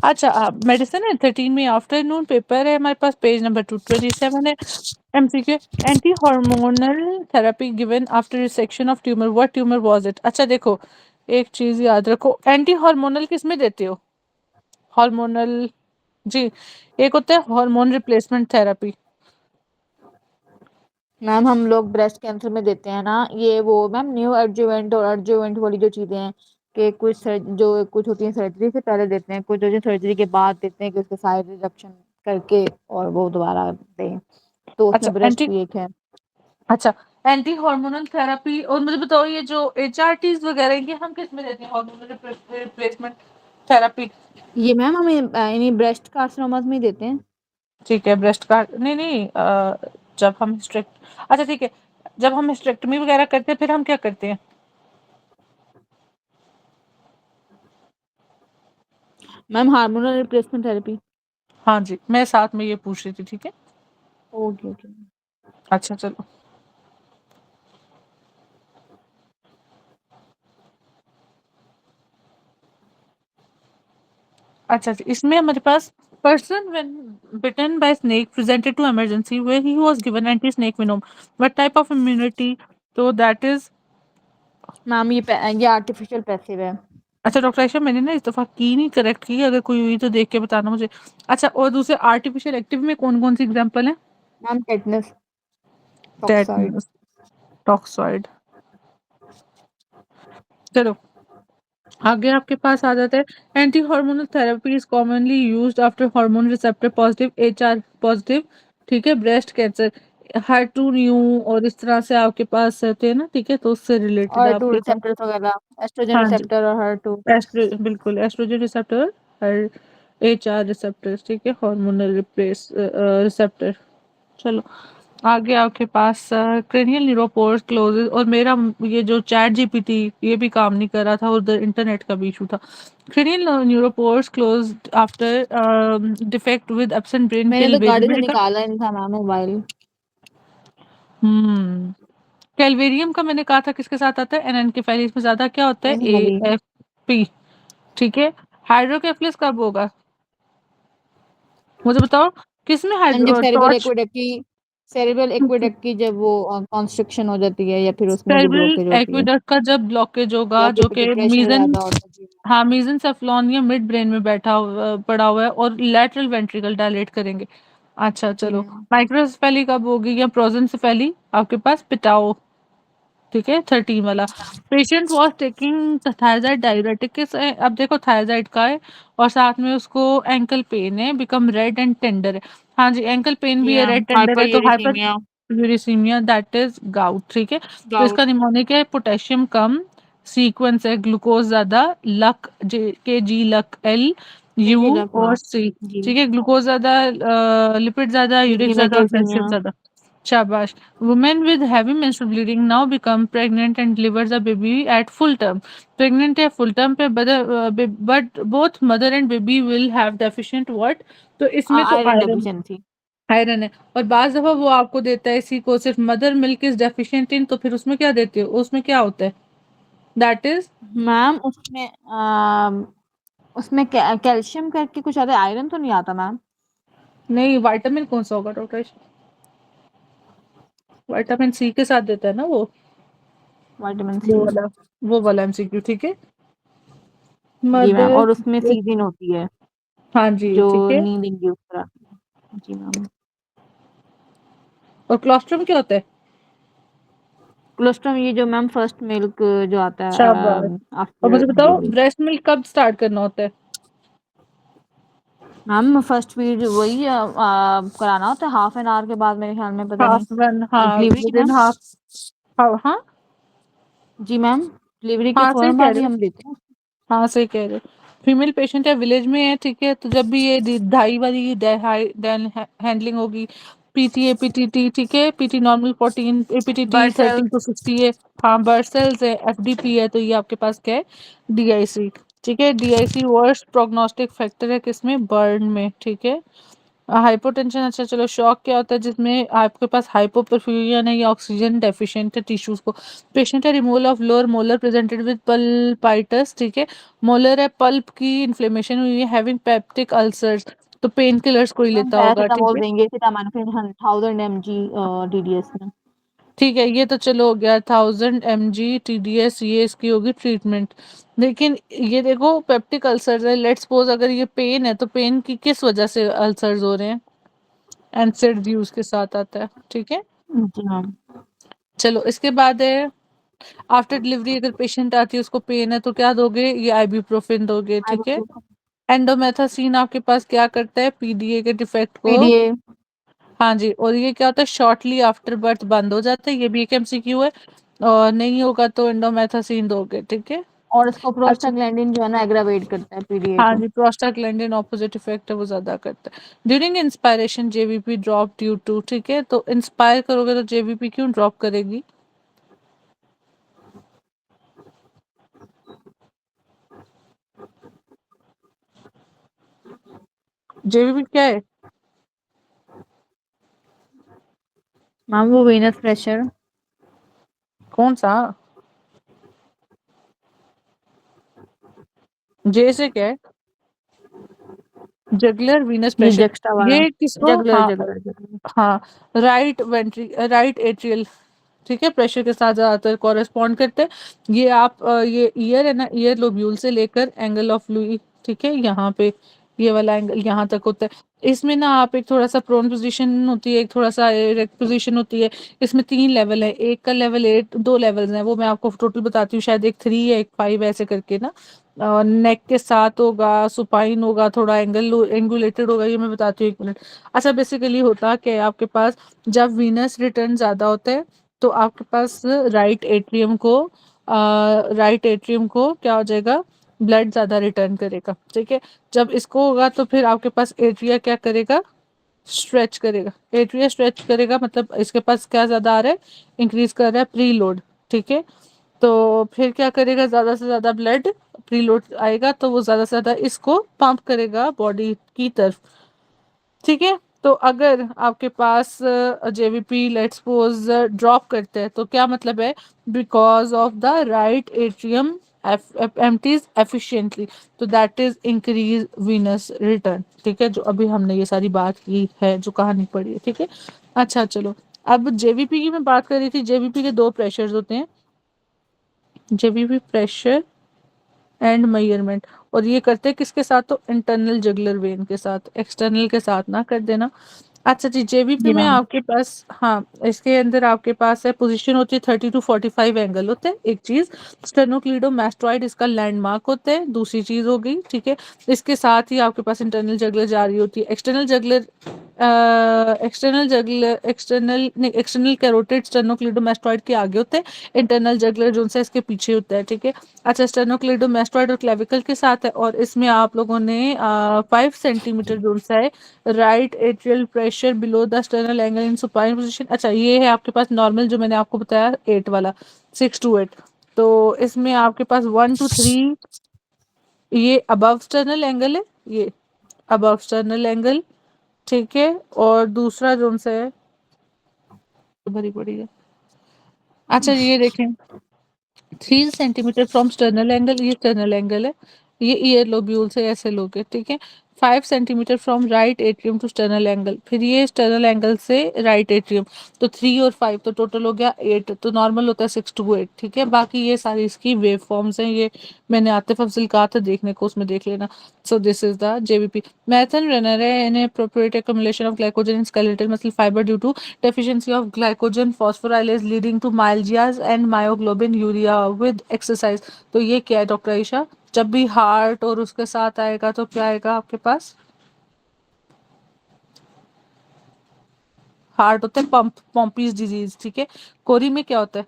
अच्छा, मेडिसिन है 13 में, आफ्टरनून पेपर है हमारे पास, पेज नंबर 227 है। MCQ, anti hormonal therapy given after resection of tumour, what tumour was it? अच्छा देखो, एक चीज याद रखो, एंटी हार्मोनल किस में देते हो? हार्मोनल, जी, एक होता है हार्मोन रिप्लेसमेंट थेरेपी। मैम हम लोग ब्रेस्ट कैंसर में देते हैं ना ये वो मैम न्यू एडजुवेंट और एडजुवेंट वाली जो चीजें हैं कि जो कुछ होती है सर्जरी से पहले देते हैं, कुछ जो सर्जरी के बाद देते हैं कि उसके साइड रिडक्शन करके और वो दोबारा दें, तो अच्छा उसमें ब्रेस्ट एंटी भी एक है। अच्छा एंटी हार्मोनल थेरेपी, और मुझे बताओ ये जो एचआरटीज वगैरह ये हम किस में देते हैं, हार्मोनल रिप्लेसमेंट थेरेपी? ये मैम हमें यानी ब्रेस्ट कार्सिनोमा में ही देते हैं। ठीक है, ब्रेस्ट का नहीं नहीं, जब हम हिस्टेक्ट, अच्छा ठीक है, जब हम हिस्टेक्टमी वगैरह करते हैं फिर हम क्या करते हैं? Ma'am hormonal replacement therapy. हाँ जी, मैं साथ में ये पूछ रही थी, ठीक है। Okay okay. अच्छा चलो, अच्छा जी, इसमें हमारे पास person when bitten by snake presented to emergency where he was given anti snake venom, what type of immunity? तो that is, मैम ये आर्टिफिशियल पैसिव है। अच्छा डॉक्टर आयशा, मैंने ना इस दफा की नहीं करेक्ट की, अगर कोई हुई तो देख के बताना मुझे। अच्छा, और दूसरे आर्टिफिशियल एक्टिव में कौन कौन सी एग्जांपल है? Ma'am tetanus, toxoid. Tetanus, toxoid. चलो आगे आपके पास आ जाता है, anti hormonal therapy is commonly used after hormone receptor positive, HR positive, ठीक है, ब्रेस्ट कैंसर, HER2 न्यू, और इस तरह से आपके पास रहते हैं ना, ठीक है, तो उससे रिलेटेड और टू आपके पास। रिसेप्टर्स वगैरह एस्ट्रोजन हाँ जी, रिसेप्टर और हर टू। बिल्कुल एस्ट्रोजन रिसेप्टर और एचआर रिसेप्टर्स, ठीक है, हार्मोनल रिप्लेस रिसेप्टर। चलो आगे आपके पास क्रेनियल न्यूरोपोर्स क्लोजेस, और मेरा ये जो चैट जीपीटी ये भी काम नहीं कर रहा था, उधर इंटरनेट का भी इशू था। Cranial neuropores close after defect with absent brain मैंने तो गाड़ी से कैलवेरियम का। निकाला नहीं था मैम मोबाइल। हम्म, कैलवेरियम का मैंने कहा था किसके साथ आता है, एनएनकेफेलिस में ज्यादा क्या होता है, एनएफएली। AFP, ठीक है। हाइड्रोकेफलस कब होगा, मुझे बताओ, किसमें मैम जब हाइड्रो सेरेब्रल टॉर्च, एक्वेडक्ट की सेरेब्रल एक्वेडक्ट की जब वो कॉन्स्ट्रिक्शन हो जाती है या फिर उसमें जो सेरेब्रल ब्लॉकेज होती है एक्विडक्ट का जब ब्लॉकेज होगा, या जो फिर कि प्रेशर मीजन, ज्यादा होता है जी। हाँ मीजन या मिड ब्रेन में पड़ा हुआ है, और लैटरल वेंट्रिकल डायलेट करेंगे। अच्छा जी चलो, मैम। माइक्रोसेफेली कब होगी, या प्रोजेंसेफेली आपके पास पिटाओ, ठीक है, 13 वाला। Patient was taking thyroid diuretic के अब देखो थायराइड का है, और साथ में उसको एंकल पेन है, बिकम रेड एंड टेंडर है। हाँ जी, एंकल पेन जी भी है, मैम रेड टेंडर हाइपर है, तो hyper uricemia. Uricemia that is gout, ठीक है। तो गाउट। इसका निमोनिक है, पोटेशियम कम, सीक्वेंस है ग्लूकोज ज्यादा, लक जी लक जी यू लग और हाँ। सी, जी ठीक है, ग्लूकोज ज्यादा, लिपिड ज्यादा, यूरिक किडनी में ज्यादा, और कैल्शियम कैल्सीमिया। ज्यादा। शाबाश। Women with heavy menstrual bleeding now become pregnant and delivers a baby at full term. Pregnant है full term पे, but both mother and baby will have deficient what? तो इसमें तो आयरन आयरन, डेफिशिएंसी। आयरन है। और बाज दफा वो आपको देता है इसी को सिर्फ mother milk is deficient in, तो फिर उसमें क्या देते हो, उसमें क्या होता है, दैट इज, मैम उसमें कैल्शियम करके कुछ आता है, आयरन तो नहीं आता मैम। नहीं विटामिन कौन सा होगा डॉक्टर? विटामिन सी के साथ देता है ना वो, विटामिन वो सी। वाला, वो वाला MCQ, ठीक है। जी मैम मदर, और उसमें सीजन होती है हाँ जी जो ठीक है। नींद इंड्यूस कराती है। जी मैम। और क्लोस्ट्रम क्या होता है? कोलोस्ट्रम ये जो मैम फर्स्ट मिल्क जो आता है शाबाश। और आफ्टर मुझे बताओ डिलीवरी। ब्रेस्ट मिल्क कब स्टार्ट करना होता है? मैम फर्स्ट फीड वही कराना होता है हाफ एन आवर के बाद मेरे ख्याल में, पता नहीं। हाफ वन, हाँ डिलीवरी की विद इन मैम। हाफ, हाँ हाँ, जी मैम डिलीवरी के हाँ सही फौरन कह बाद रहे ही हो, हम देते हैं। हाँ सही कह रहे हो। फीमेल पेशेंट है, विलेज में है, ठीक है, तो जब भी ये ढाई वाली हैंडलिंग होगी, PT APTT, ठीक है, PT नॉर्मल 14, APTT बर्ड 30 सेल्स। to 60 है। हाँ बर्सेल्स है, FDP है, तो ये आपके पास क्या है, DIC, ठीक है, DIC वर्स्ट प्रोग्नोस्टिक फैक्टर है किसमें, बर्न में, ठीक है। हाइपोटेंशन, अच्छा चलो। शॉक क्या होता है जिसमें आपके पास हाइपोपरफ्यूजन है या ऑक्सीजन डेफिशिएंट है टिश्यूज को। पेशेंट है removal of lower molar presented with pulpitis, ठीक है। मोलर है पल्प की इन्फ्लेमेशन हुई है, हैविंग पेप्टिक अल्सर्स, तो पेन किलर्स कोई मैम लेता होगा, ठीक पैरासीटामोल है। देंगे सिटामाइनोफेन 1000 mg DDS में। ठीक है, ये तो चलो हो गया 1000 mg TDS, ये इसकी होगी ट्रीटमेंट। लेकिन ये देखो पेप्टिक अल्सर है, लेट्स सपोज अगर ये पेन है तो पेन की किस वजह से अल्सर्स हो रहे हैं, एनसेड यूज के साथ आता है, ठीक है। जी मैम। चलो इसके बाद है आफ्टर डिलीवरी, अगर पेशेंट आती है उसको पेन है तो क्या दोगे, ये आइबुप्रोफेन दोगे, ठीक है। एंडोमेथासिन आपके पास क्या करता है, पीडीए के डिफेक्ट को। पीडीए। हाँ जी, और ये क्या होता है, शॉर्टली आफ्टर बर्थ बंद हो जाता है, ये भी एक एमसीक्यू है। और नहीं होगा तो एंडोमेथासिन दोगे, ठीक है। और इसको अच्छा, प्रोस्टाग्लैंडिन जो है ना एग्रावेट करता है पीडीए हाँ को। जी, प्रोस्टाग्लैंडिन ऑपोजिट इफेक्ट है वो ज्यादा करता है। During inspiration JVP drop due to, ठीक है। तो इंस्पायर करोगे तो जेवीपी क्यों ड्रॉप करेगी, जेवीपी क्या है, मैम वो वेनस प्रेशर। कौन सा, जे से क्या है, जगुलर वीनस ये प्रेशर। जक्स्टा वाला। ये किसको, जगलर हाँ, जगलर जगलर। हाँ, राइट एट्रियल, ठीक है, प्रेशर के साथ ज्यादातर कॉरेस्पॉन्ड करते हैं। ये आप ये ईयर है ना, ईयर लोब्यूल से लेकर एंगल ऑफ लुई, ठीक है, यहाँ पे ये वाला एंगल यहाँ तक होता है। इसमें ना आप एक थोड़ा सा प्रोन पोजीशन होती है, एक थोड़ा सा इरेक्ट पोजीशन होती है। इसमें 3 लेवल है, एक का लेवल 8, 2 लेवल्स हैं, वो मैं आपको टोटल बताती हूँ, शायद एक 3 या एक 5 ऐसे करके ना। नेक के साथ होगा, सुपाइन होगा, थोड़ा एंगुलेटेड होगा, ये मैं बताती हूँ, 1 मिनट। अच्छा, बेसिकली होता क्या है आपके पास, जब वीनस रिटर्न ज्यादा होता है तो आपके पास राइट एट्रियम को क्या हो जाएगा, ब्लड ज्यादा रिटर्न करेगा, ठीक है। जब इसको होगा तो फिर आपके पास एट्रिया क्या करेगा, स्ट्रेच करेगा। एट्रिया स्ट्रेच करेगा मतलब इसके पास क्या ज्यादा आ रहा है, इंक्रीज कर रहा है प्रीलोड, ठीक है। तो फिर क्या करेगा, ज्यादा से ज्यादा ब्लड प्रीलोड आएगा तो वो ज्यादा से ज्यादा इसको पंप करेगा बॉडी की तरफ, ठीक है। तो अगर आपके पास जेवीपी लेट्स सपोज ड्रॉप करते हैं तो क्या मतलब है, because of the right atrium empties efficiently, तो that is increase venous return, ठीक है। जो अभी हमने ये सारी बात की है, जो कहानी पढ़ी है, ठीक है। अच्छा चलो, अब जेवीपी की मैं बात कर रही थी, जेवीपी के 2 प्रेशर्स होते हैं, जेवीपी प्रेशर एंड मेजरमेंट। और ये करते हैं किसके साथ, तो इंटरनल जगुलर वेन के साथ, एक्सटर्नल के साथ ना कर देना। अच्छा जी, जेबीपी जी में मैम। आपके पास, हाँ, इसके अंदर आपके पास है पोजीशन होती है 30 to 45 एंगल होते हैं, एक चीज। स्टेनोक्लीडोमास्टोइड इसका लैंडमार्क होता है, दूसरी चीज हो गई, ठीक है। इसके साथ ही आपके पास इंटरनल जगलर जारी होती है, एक्सटर्नल कैरोटिड स्टेनोक्लीडोमास्टोइड के आगे होते हैं, इंटरनल जगलर जो है इसके पीछे होता है, ठीक है। अच्छा, स्टेनोक्लीडोमास्टोइड और क्लेविकल के साथ है, और इसमें आप लोगों ने 5 सेंटीमीटर जो सा है right atrial pressure below the sternal angle in supine position. अच्छा, ये है आपके पास नॉर्मल जो मैंने आपको बताया 8 वाला, 6 to 8। तो इसमें आपके पास 1 to 3 ये अबव स्टर्नल एंगल है, ये अबव स्टर्नल एंगल, ठीक है। और दूसरा जो सा है भरी पड़ी है। अच्छा, ये देखें 3 सेंटीमीटर फ्रॉम स्टर्नल एंगल, ये स्टर्नल एंगल है, ये ईयर लोब्यूल से ऐसे लोगे, ठीक है। 5 centimetre from right atrium to sternal angle, फिर ये स्टर्नल एंगल से राइट एट्रियम, तो 3 और 5 तो टोटल हो गया 8, तो नॉर्मल होता है 6 to 8, ठीक है। बाकी ये सारी इसकी वेव फॉर्म्स हैं, ये मैंने आतिफ अफजल कहा था देखने को, उसमें देख लेना। So this is the JVP. मैथन रनर है inappropriate accumulation of glycogen in skeletal muscle fiber due to deficiency of glycogen phosphorylase leading to myalgias and myoglobin with exercise। तो ये क्या है डॉक्टर आयशा, जब भी हार्ट और उसके साथ आएगा तो क्या आएगा आपके पास, हार्ट होता है पॉम्पीज डिजीज, ठीक है। कोरी में क्या होता है,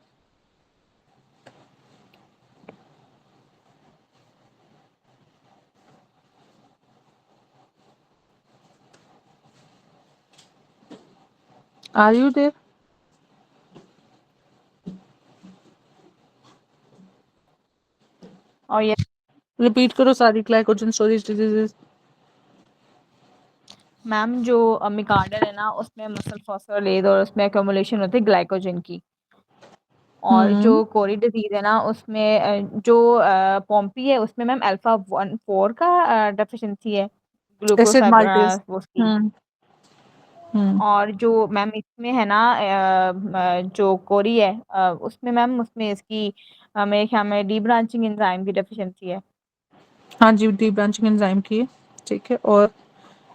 आर यू देयर, और ये रिपीट करो सारी ग्लाइकोजन स्टोरेज डिजीजेस। मैम जो मिकाडल है ना उसमें मसल फॉस्फोराइलेज और उसमें एक्यूमुलेशन होती है ग्लाइकोजन की। और जो हम्म। कोरी डिजीज है ना उसमें जो पॉम्पी है उसमें मैम अल्फा 1 4 का डेफिशिएंसी है एसिड माल्टेज। ग्लूकोसाइड उसकी। हम्म। हम्म। और जो मैम इसमें है ना जो कोरी है उसमें मैम उसमें इसकी मेरे ख्याल में डी ब्रांचिंग एंजाइम की डेफिशिएंसी है। हाँ जी, डी ब्रांचिंग एंजाइम की है, ठीक है। और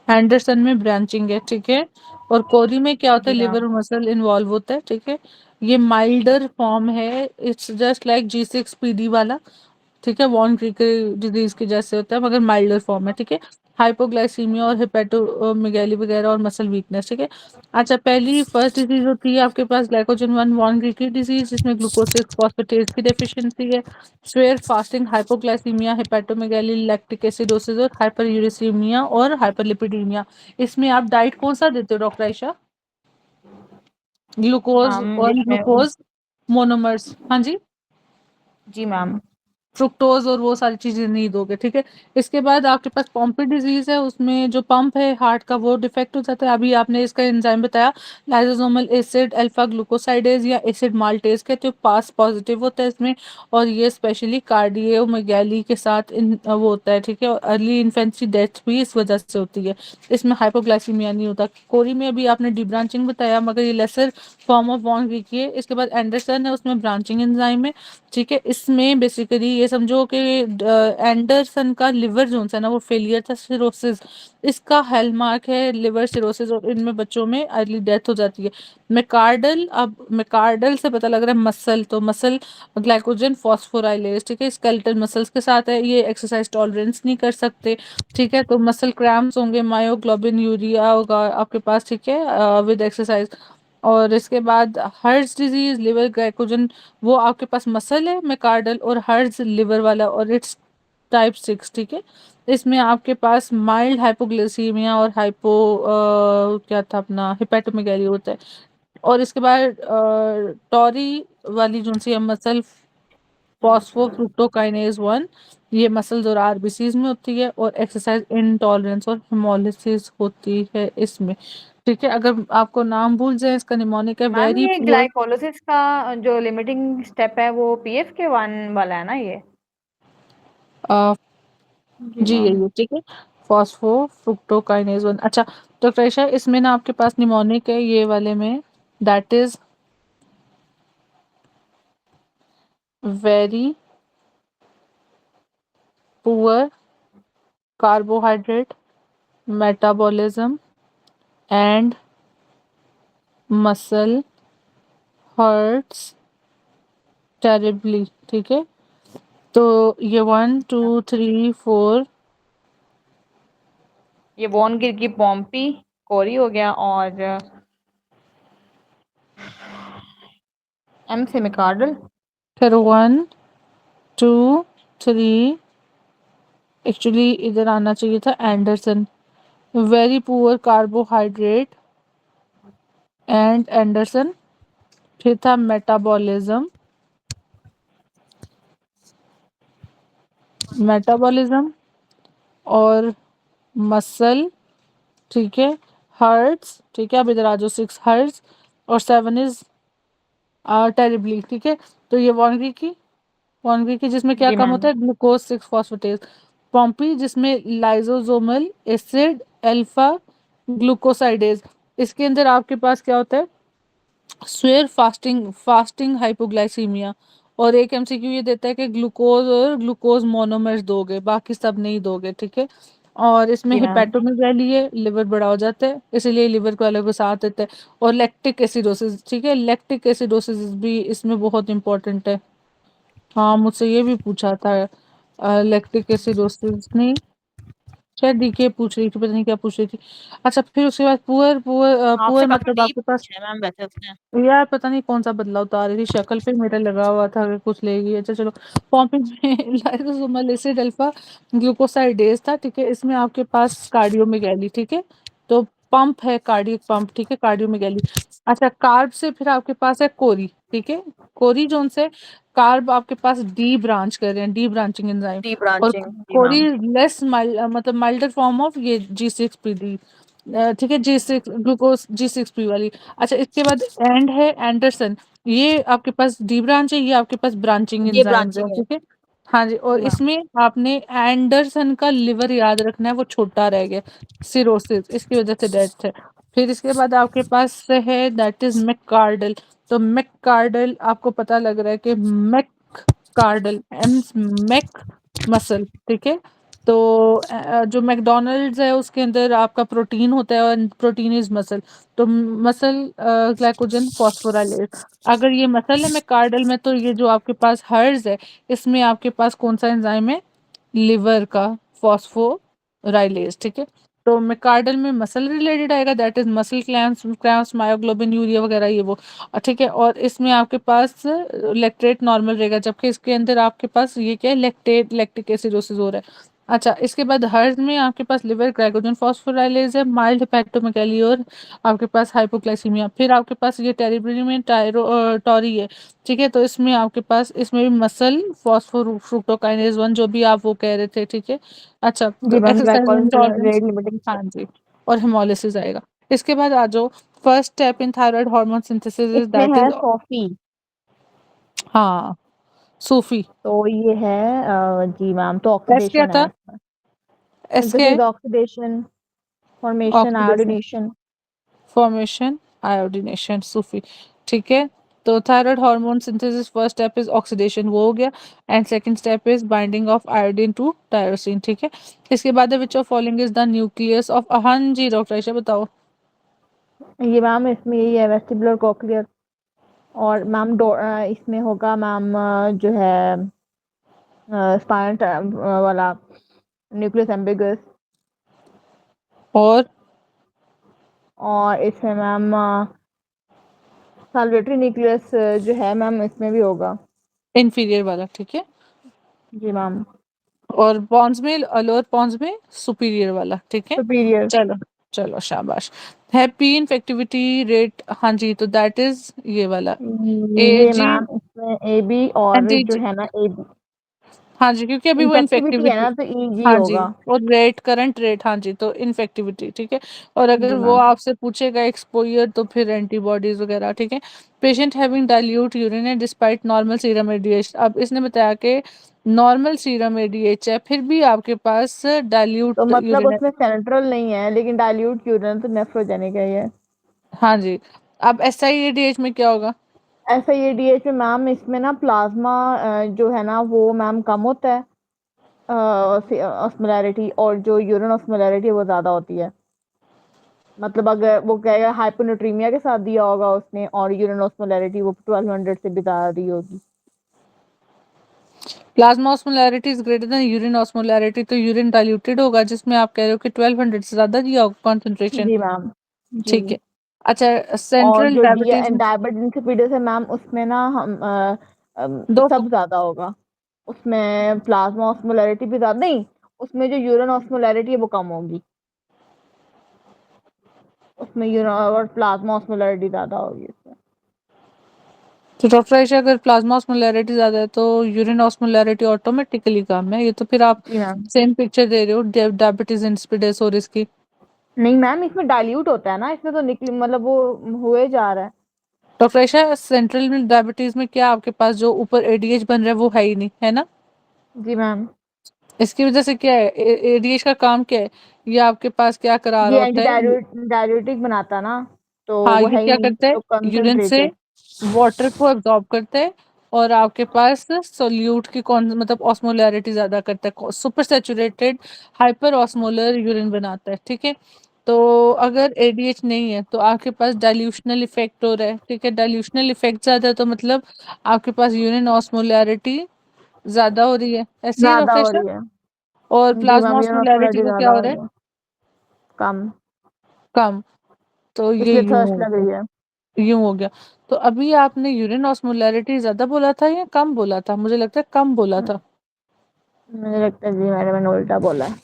हैंडरसन में ब्रांचिंग है, ठीक है। और कोरी में क्या होता जी है, लिवर मैम। और मसल इन्वॉल्व होता है, ठीक है। ये माइल्डर फॉर्म है, इट्स जस्ट लाइक G6PD वाला, ठीक है। वॉन क्रिकर डिजीज के जैसे होता है मगर माइल्डर फॉर्म है, ठीक है। हाइपोग्लाइसीमिया और हेपेटोमेगाली वगैरह और मसल वीकनेस, ठीक है। अच्छा, पहली फर्स्ट डिजीज होती है आपके पास ग्लाइकोजन 1 वॉन क्रिकर डिजीज, जिसमें ग्लूकोज 6 फॉस्फेटेज की डेफिशिएंसी है। Swear fasting hypoglycaemia, hepatomegaly, lactic acidosis और हाइपरयूरिसीमिया और हाइपरलिपिडीमिया। इसमें आप डाइट कौन सा देते हो डॉक्टर आयशा? ग्लूकोज मैम और इसमें ग्लूकोज मोनोमर्स, हाँ जी। जी मैम। फ्रुक्टोज और वो सारी चीजें नहीं दोगे, ठीक है। इसके बाद आपके पास पॉम्पी डिजीज है, उसमें जो पंप है हार्ट का वो डिफेक्ट हो जाता है। अभी आपने इसका एंजाइम बताया, लाइसोसोमल एसिड अल्फा ग्लूकोसाइडेज या एसिड माल्टेज के, तो पास पॉजिटिव होता है इसमें। और ये स्पेशली कार्डियोमेगाली के साथ वो होता है, ठीक है। और अर्ली इन्फेंसी डेथ भी इस वजह से होती है। इसमें हाइपोग्लाइसीमिया नहीं होता। कोरी में अभी आपने डिब्रांचिंग बताया मगर ये लेसर फॉर्म ऑफ वॉन की है। इसके बाद एंडरसन है, उसमें ब्रांचिंग एंजाइम है, ठीक है। इसमें बेसिकली ये समझो कि एंडरसन का लिवर जो है ना वो फेलियर था, सिरोसिस। इसका हेलमार्क है लिवर सिरोसिस, और इनमें बच्चों में अर्ली डेथ हो जाती है। मैकार्डल, अब मैकार्डल से पता लग रहा है मसल, तो मसल ग्लाइकोजन फॉस्फोराइलेज, ठीक है। स्केलेटल मसल्स के साथ है, ये एक्सरसाइज टॉलरेंस नहीं कर सकते, ठीक है। तो मसल क्रैम्प्स होंगे, मायोग्लोबिन यूरिया होगा आपके पास, ठीक है, विद एक्सरसाइज। और इसके बाद हर्ट्ज डिजीज लिवर ग्लाइकोजन, वो आपके पास मसल है मैकार्डल, और हर्ट्ज लिवर वाला, और इट्स टाइप 6, ठीक है। इसमें आपके पास माइल्ड हाइपोग्लिसीमिया और क्या था अपना, हिपेटोमेगैली होता है। और इसके बाद टॉरी वाली जो सी है मसल फॉस्फोफ्रुक्टोकाइनेज 1, ये मसल्स और आरबीसीज में होती है। और एक्सरसाइज इंटॉलरेंस और हिमोलिसिस होती है इसमें, ठीक है। अगर आपको नाम भूल जाए, इसका निमोनिक है मैम वेरी ये पुअर। ग्लाइकोलिसिस का जो लिमिटिंग स्टेप है वो PF के 1 वाला है ना ये। जी जी मैम। यही है, ठीक है। फॉस्फोफ्रुक्टोकाइनेज 1, अच्छा। डॉक्टर आयशा, इसमें ना आपके पास निमोनिक है ये वाले में, that is very poor carbohydrate metabolism and muscle hurts terribly, ठीक है। तो ये 1 2 3 4, ये बोन गिर की पॉम्पी कोरी हो गया और M से मिकार्डल। फिर 1 2 3, एक्चुअली इधर आना चाहिए था Anderson, very poor carbohydrate and Anderson. फिर था मेटाबॉलिज्म, मेटाबॉलिज्म और मसल, ठीक है। हर्ट्स, ठीक है। अब इधर आ जाओ, 6 हर्ट्स, और 7 इज टेरिबली, ठीक है। तो ये वॉनगी की जिसमें क्या जी कम मैम। होता है, ग्लूकोज 6 फॉस्फेटेज। पॉम्पी जिसमें लाइसोसोमल एसिड अल्फा ग्लूकोसाइडेज। इसके अंदर आपके पास क्या होता है, स्वेयर फास्टिंग हाइपोग्लाइसीमिया। और एक एमसीक्यू ये देता है कि ग्लूकोज और ग्लूकोज मोनोमर्स दोगे, बाकी सब नहीं दोगे, ठीक है। और इसमें जी मैम। हेपेटोमेगाली है, लिवर बड़ा हो जाता है इसीलिए लिवर को अलग साथ देता है। और लैक्टिक एसिडोसिस, ठीक है। लैक्टिक एसिडोसिस भी इसमें बहुत इंपॉर्टेंट है। हाँ, मुझसे ये भी पूछा था, लैक्टिक एसिडोसिस नहीं, शायद डीके पूछ रही थी, पता नहीं क्या पूछ रही थी। अच्छा, फिर उसके बाद पुअर पुअर आपसे पुअर काफी मतलब डीप आपके पास, पूछा है मैम वैसे उसने। यार पता नहीं कौन सा बदलाव उतार रही थी, शक्ल पे मेरा लगा हुआ था कि कुछ लेगी। अच्छा चलो, पॉम्पिंग में लाइसोसोमल एसिड अल्फा ग्लूकोसाइडेज था, ठीक है। इसमें आपके पास कार्डियोमेगैली, ठीक है। तो पंप है, कार्डियक पंप, ठीक है, कार्डियोमेगैली। अच्छा, कार्ब से फिर आपके पास है कोरी, ठीक है। कोरी जोन से कार्ब आपके पास डी ब्रांच कर रहे हैं, डी ब्रांचिंग एंजाइम। डी और ब्रांचिंग जी कोरी मैम। लेस माइल्ड, मतलब माइल्डर फॉर्म ऑफ ये G6PD। ठीक है, G6 ग्लूकोज G6P वाली। अच्छा, इसके बाद एंड है एंडरसन, ये आपके पास डी ब्रांच है, ये आपके पास ब्रांचिंग ये एंजाइम्स है, ब्रांचिंग है। ठीक है। हाँ जी, और जी मैम। इसमें आपने एंडरसन का लिवर याद रखना है, वो छोटा रह गया, सिरोसिस, इसकी वजह से डेथ है। फिर इसके बाद आपके पास है दैट इज मैककार्डल। तो मैककार्डल आपको पता लग रहा है कि मैककार्डल, एम, मैक मसल, ठीक है। तो जो मैकडॉनल्ड्स है उसके अंदर आपका प्रोटीन होता है और प्रोटीन इज मसल। तो मसल ग्लाइकोजन फॉस्फोराइलेज, अगर ये मसल है मैककार्डल में, तो ये जो आपके पास हर्ज है, इसमें आपके पास कौन सा एंजाइम है, लिवर का फॉस्फोराइलेज, ठीक है। तो मैककार्डल में मसल रिलेटेड आएगा, that is muscle clams myoglobin urea वगैरह ये वो, ठीक है। और इसमें आपके पास लैक्टेट नॉर्मल रहेगा, जबकि इसके अंदर आपके पास ये क्या है, लैक्टेट, लैक्टिक एसिडोसिस हो रहा है। अच्छा, इसके बाद हर्ज में आपके पास लिवर ग्लाइकोजन फॉस्फोराइलेज है, माइल्ड हेपेटोमेगाली और आपके पास हाइपोग्लाइसीमिया। फिर आपके पास ये टेरिबरी में टॉरी है, ठीक है। तो इसमें आपके पास, इसमें भी मसल फॉस्फोफ्रुक्टोकाइनेज 1, जो भी आप वो कह रहे थे, ठीक है। अच्छा, जी तो ma'am, exercise glycolysis intolerance, rate limiting हाँ स्टेप। जी, और हेमोलिसिस आएगा। इसके बाद आ जाओ, first step in thyroid hormone synthesis is इसमें दैट है इज, सॉफी। हाँ, सूफी। तो ये है जी मैम, तो एस क्या ऑक्सीडेशन है था, इसमें। एस क्या है, synthesis, oxidation, formation, oxidation, iodination. Formation, iodination, सूफी, ठीक है। तो thyroid hormone synthesis first step is oxidation, वो हो गया। And second step is binding of iodine to tyrosine, ठीक है। इसके बाद which of following is the nucleus of, हाँ जी डॉक्टर आयशा बताओ। ये मैम इसमें यही है, वेस्टिबुलर कोक्लियर। और मैम इसमें होगा मैम जो है स्पाइनल वाला न्यूक्लियस एम्बिगस। और और इसमें मैम साल्वेटरी न्यूक्लियस जो है मैम इसमें भी होगा। इंफीरियर वाला, ठीक है। जी मैम। और पॉन्स में, लोअर पॉन्स में सुपीरियर वाला, ठीक है। सुपीरियर। चलो, चलो शाबाश। हैप्पी इन्फेक्टिविटी रेट, हाँ जी, तो दैट इज ये वाला, ए ये जी, मैम इसमें ए बी, और एंटी, जो है ना ए बी। हाँ जी, क्योंकि अभी वो इन्फेक्टिविटी है इन्फेक्टिविटी, ना, तो ई जी हाँ जी, होगा। और रेट, करंट रेट, हाँ जी, तो इन्फेक्टिविटी, ठीक है। और अगर जी वो मैम। आपसे पूछेगा एक्सपोजर, तो फिर एंटीबॉडीज वगैरह, ठीक है। पेशेंट हैविंग डाइल्यूट यूरिन है डिस्पाइट नॉर्मल सीरम एडीएच, अब इसने बताया कि नॉर्मल सीरम एडीएच है, फिर भी आपके पास तो डाइल्यूट मतलब यूरिन है, उसमें सेंट्रल नहीं है, लेकिन डाइल्यूट यूरिन तो नेफ्रोजेनिक है ये। हाँ जी। अब एसआई एडीएच में क्या होगा, ऐसा ये डीएच में मैम इसमें ना प्लाज्मा जो है ना वो मैम कम होता है ऑस्मोलैरिटी, और जो यूरिन ऑस्मोलैरिटी वो ज़्यादा होती है। मतलब अगर वो कहेगा हाइपोनेट्रीमिया के साथ दिया होगा उसने, और यूरिन ऑस्मोलैरिटी वो 1200 से भी ज़्यादा दी होगी। Plasma osmolarity is greater than urine osmolarity, तो यूरिन डाइल्यूटेड होगा, जिसमें आप कह रहे हो कि 1200 से ज्यादा दिया होगा कॉन्सेंट्रेशन, जी मैम। जी। ठीक है। अच्छा, और सेंट्रल जो डायबिटीज, डायबिटीज इंसिपिडस है मैम, उसमें ना हम दो, सब ज़्यादा होगा। उसमें प्लाज्मा ऑस्मोलैरिटी भी ज़्यादा नहीं, उसमें जो यूरिन ऑस्मोलैरिटी है वो कम होगी। उसमें यूरिन और प्लाज्मा ऑस्मोलैरिटी ज़्यादा होगी उसमें। तो डॉक्टर आयशा, अगर प्लाज्मा ऑस्मोलैरिटी ज्यादा है तो यूरिन ऑस्मोलैरिटी ऑटोमेटिकली कम है, ये तो फिर आप जी मैम। सेम पिक्चर दे रहे हो डायबिटीज इंसिपिडस और इसकी। नहीं मैम, इसमें डाइल्यूट होता है ना, इसमें तो निकल मतलब वो हुए जा रहा है। डॉक्टर आयशा, सेंट्रल में डायबिटीज में क्या आपके पास जो ऊपर एडीएच बन रहा है वो है ही नहीं, है ना। जी मैम। इसकी वजह से क्या है, एडीएच का काम क्या है, ये आपके पास क्या करा रहा ये एंटी होता है, डाययूरेटिक बनाता ना, तो हाँ, वो ये है ही क्या नहीं, करता है, तो यूरिन से कंसंट्रेटेड। वाटर को एब्जॉर्ब करता है, और आपके पास सोल्यूट की कौन, मतलब ऑस्मोलैरिटी ज्यादा करता है, super saturated hyper osmolar urine बनाता है, ठीक है। तो अगर एडीएच नहीं है तो आपके पास डाइल्यूशनल इफेक्ट हो रहा है, ठीक है। डाइल्यूशनल इफेक्ट ज्यादा है तो मतलब आपके पास यूरिन ऑस्मोलैरिटी ज्यादा हो रही है, ऐसी है ज्यादा डॉक्टर हो साहब। रही है। और जी plasma ma'am, urine osmolarity osmolarity को क्या ज्यादा हो हो रहा रही है, है। कम। कम। तो ये इसलिए यूं थर्स्ट हो लग गया, रही है। यूं हो गया। तो अभी आपने यूरिन ऑस्मोलैरिटी ज्यादा बोला था या कम बोला था, मुझे लगता है कम बोला था। मुझे लगता है जी मैडम मैंने उल्टा बोला है।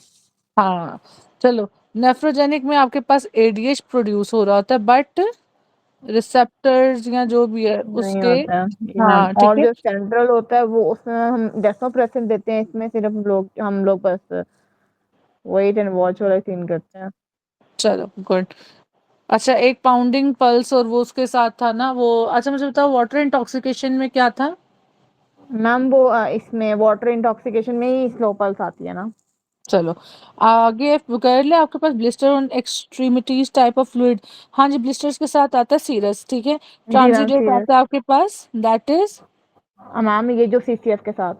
हाँ, चलो। नेफ्रोजेनिक में आपके पास एडीएच प्रोड्यूस हो रहा होता है, बट रिसेप्टर्स या जो भी है नहीं उसके, होता है जी मैम। हाँ ठीक और है, जो सेंट्रल होता है वो उसमें हम डेस्मोप्रेसिन देते हैं, इसमें सिर्फ हम लोग बस वेट एंड वॉच वाला सीन करते हैं। चलो गुड। अच्छा, एक पाउंडिंग पल्स और वो उसके साथ था ना वो। अच्छा मुझे बताओ, वाटर इंटॉक्सिकेशन में क्या था? मैम वो इसमें वाटर इंटॉक्सिकेशन में ही स्लो पल्स आती है ना। चलो आगे कर ले। आपके पास blister on extremities type of fluid. हाँ जी, ब्लिस्टर्स के साथ आता है सीरस, ठीक है। जी मैम ट्रांजिडेट सीरियस। आता है आपके पास, दैट इज मैम ये जो सीसीएफ के साथ,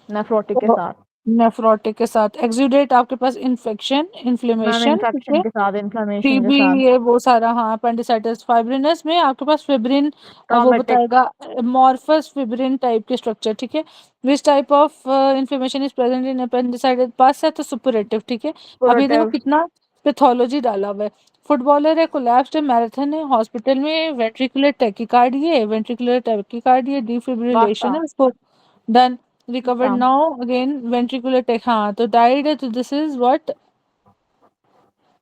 नेफ्रोटिक के साथ। नेफ्रोटिक के साथ। एक्सुडेट आपके पास इन्फेक्शन, मैम इन्फ्लेमेशन, ठीक इन्फेक्शन है। के साथ, इन्फ्लेमेशन के टीबी, साथ। ये वो सारा, हाँ। अपेंडिसाइटिस, फाइब्रिनस में आपके पास फिब्रिन, वो ट्रॉमेटिक। बताएगा मॉर्फस फिब्रिन टाइप के स्ट्रक्चर, ठीक है। Which type of inflammation is present in appendicitis, पास है तो सुपरेटिव, ठीक है। अब ये देखो पुरेटिव। कितना पैथोलॉजी डाला हुआ है। फुटबॉलर है, कोलैप्स्ड है, मैराथन है, हॉस्पिटल में वेंट्रिकुलर टैकीकार्डिया है, वेंट्रिकुलर टैकीकार्डिया, डिफिब्रिलेशन वास्ता। है उसको, डन। रिकवर्ड अच्छा। नाउ अगेन वेंट्रिकुलर टैक, हाँ तो डाइड है, तो दिस इज व्हाट,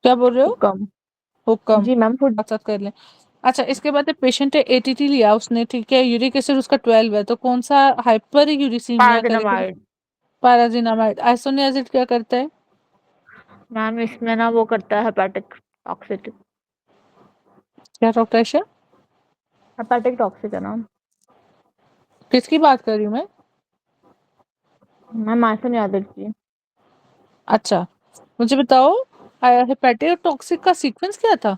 क्या बोल रहे हो? हुक्म। हुक्म, जी मैम फुट। साथ साथ कर लें। अच्छा, इसके बाद पेशेंट है, एटीटी लिया उसने, ठीक है। यूरिक एसिड उसका 12 है, तो कौन सा हाइपर यूरिसीमिया करेगा? पारादिनामाइड। पैराजिनामाइड। आइसोनियाजिड क्या करता है? मैम इसमें ना वो करता है हेपेटिक टॉक्सिक। क्या डॉक्टर आयशा? हेपेटिक टॉक्सिक है ना। किसकी बात कर रही हूँ मैं? मैम आसन यादव जी। अच्छा, मुझे बताओ, हेपेटिक टॉक्सिक का सीक्वेंस क्या था?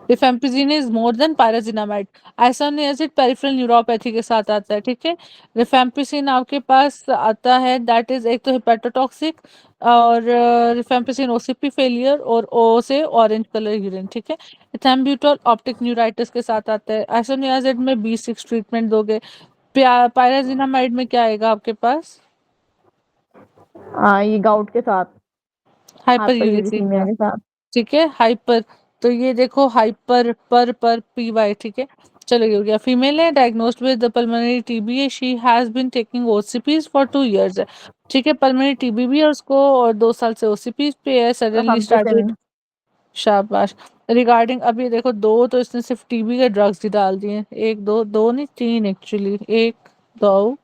Rifampicin is more than pyrazinamide. Isoniazid peripheral neuropathy के साथ आता है, ठीक है। रिफेम्पिसिन आपके पास आता है, दैट इज एक तो हेपेटोटॉक्सिक, और रिफेम्पिसिन ओसीपी फेलियर, और ओ से ऑरेंज कलर यूरिन, ठीक है। इथैम्ब्यूटोल ऑप्टिक न्यूराइटिस के साथ आता है। आइसोनियाजिड में B6 ट्रीटमेंट दोगे। पायराजिनामाइड में क्या आएगा आपके पास? ये गाउट के साथ। हाइपर हाइपर यूरिसीमिया यूरिसीमिया, के साथ। ठीक है। हाइपर, तो ये देखो हाइपर पर PY, ठीक है। चलो ये हो गया। फीमेल है, diagnosed with pulmonary TB, she has been taking OCPs for 2 years है, ठीक है। पल्मोनरी टीबी भी है उसको, और 2 साल से ओसीपीज पे है, सडनली स्टार्टेड। रिफेम्पिसिन। शाबाश। रिगार्डिंग, अभी देखो दो तो इसने सिर्फ टीबी के ड्रग्स ही डाल दिए, एक दो, दो नहीं तीन एक्चुअली, एक, दो,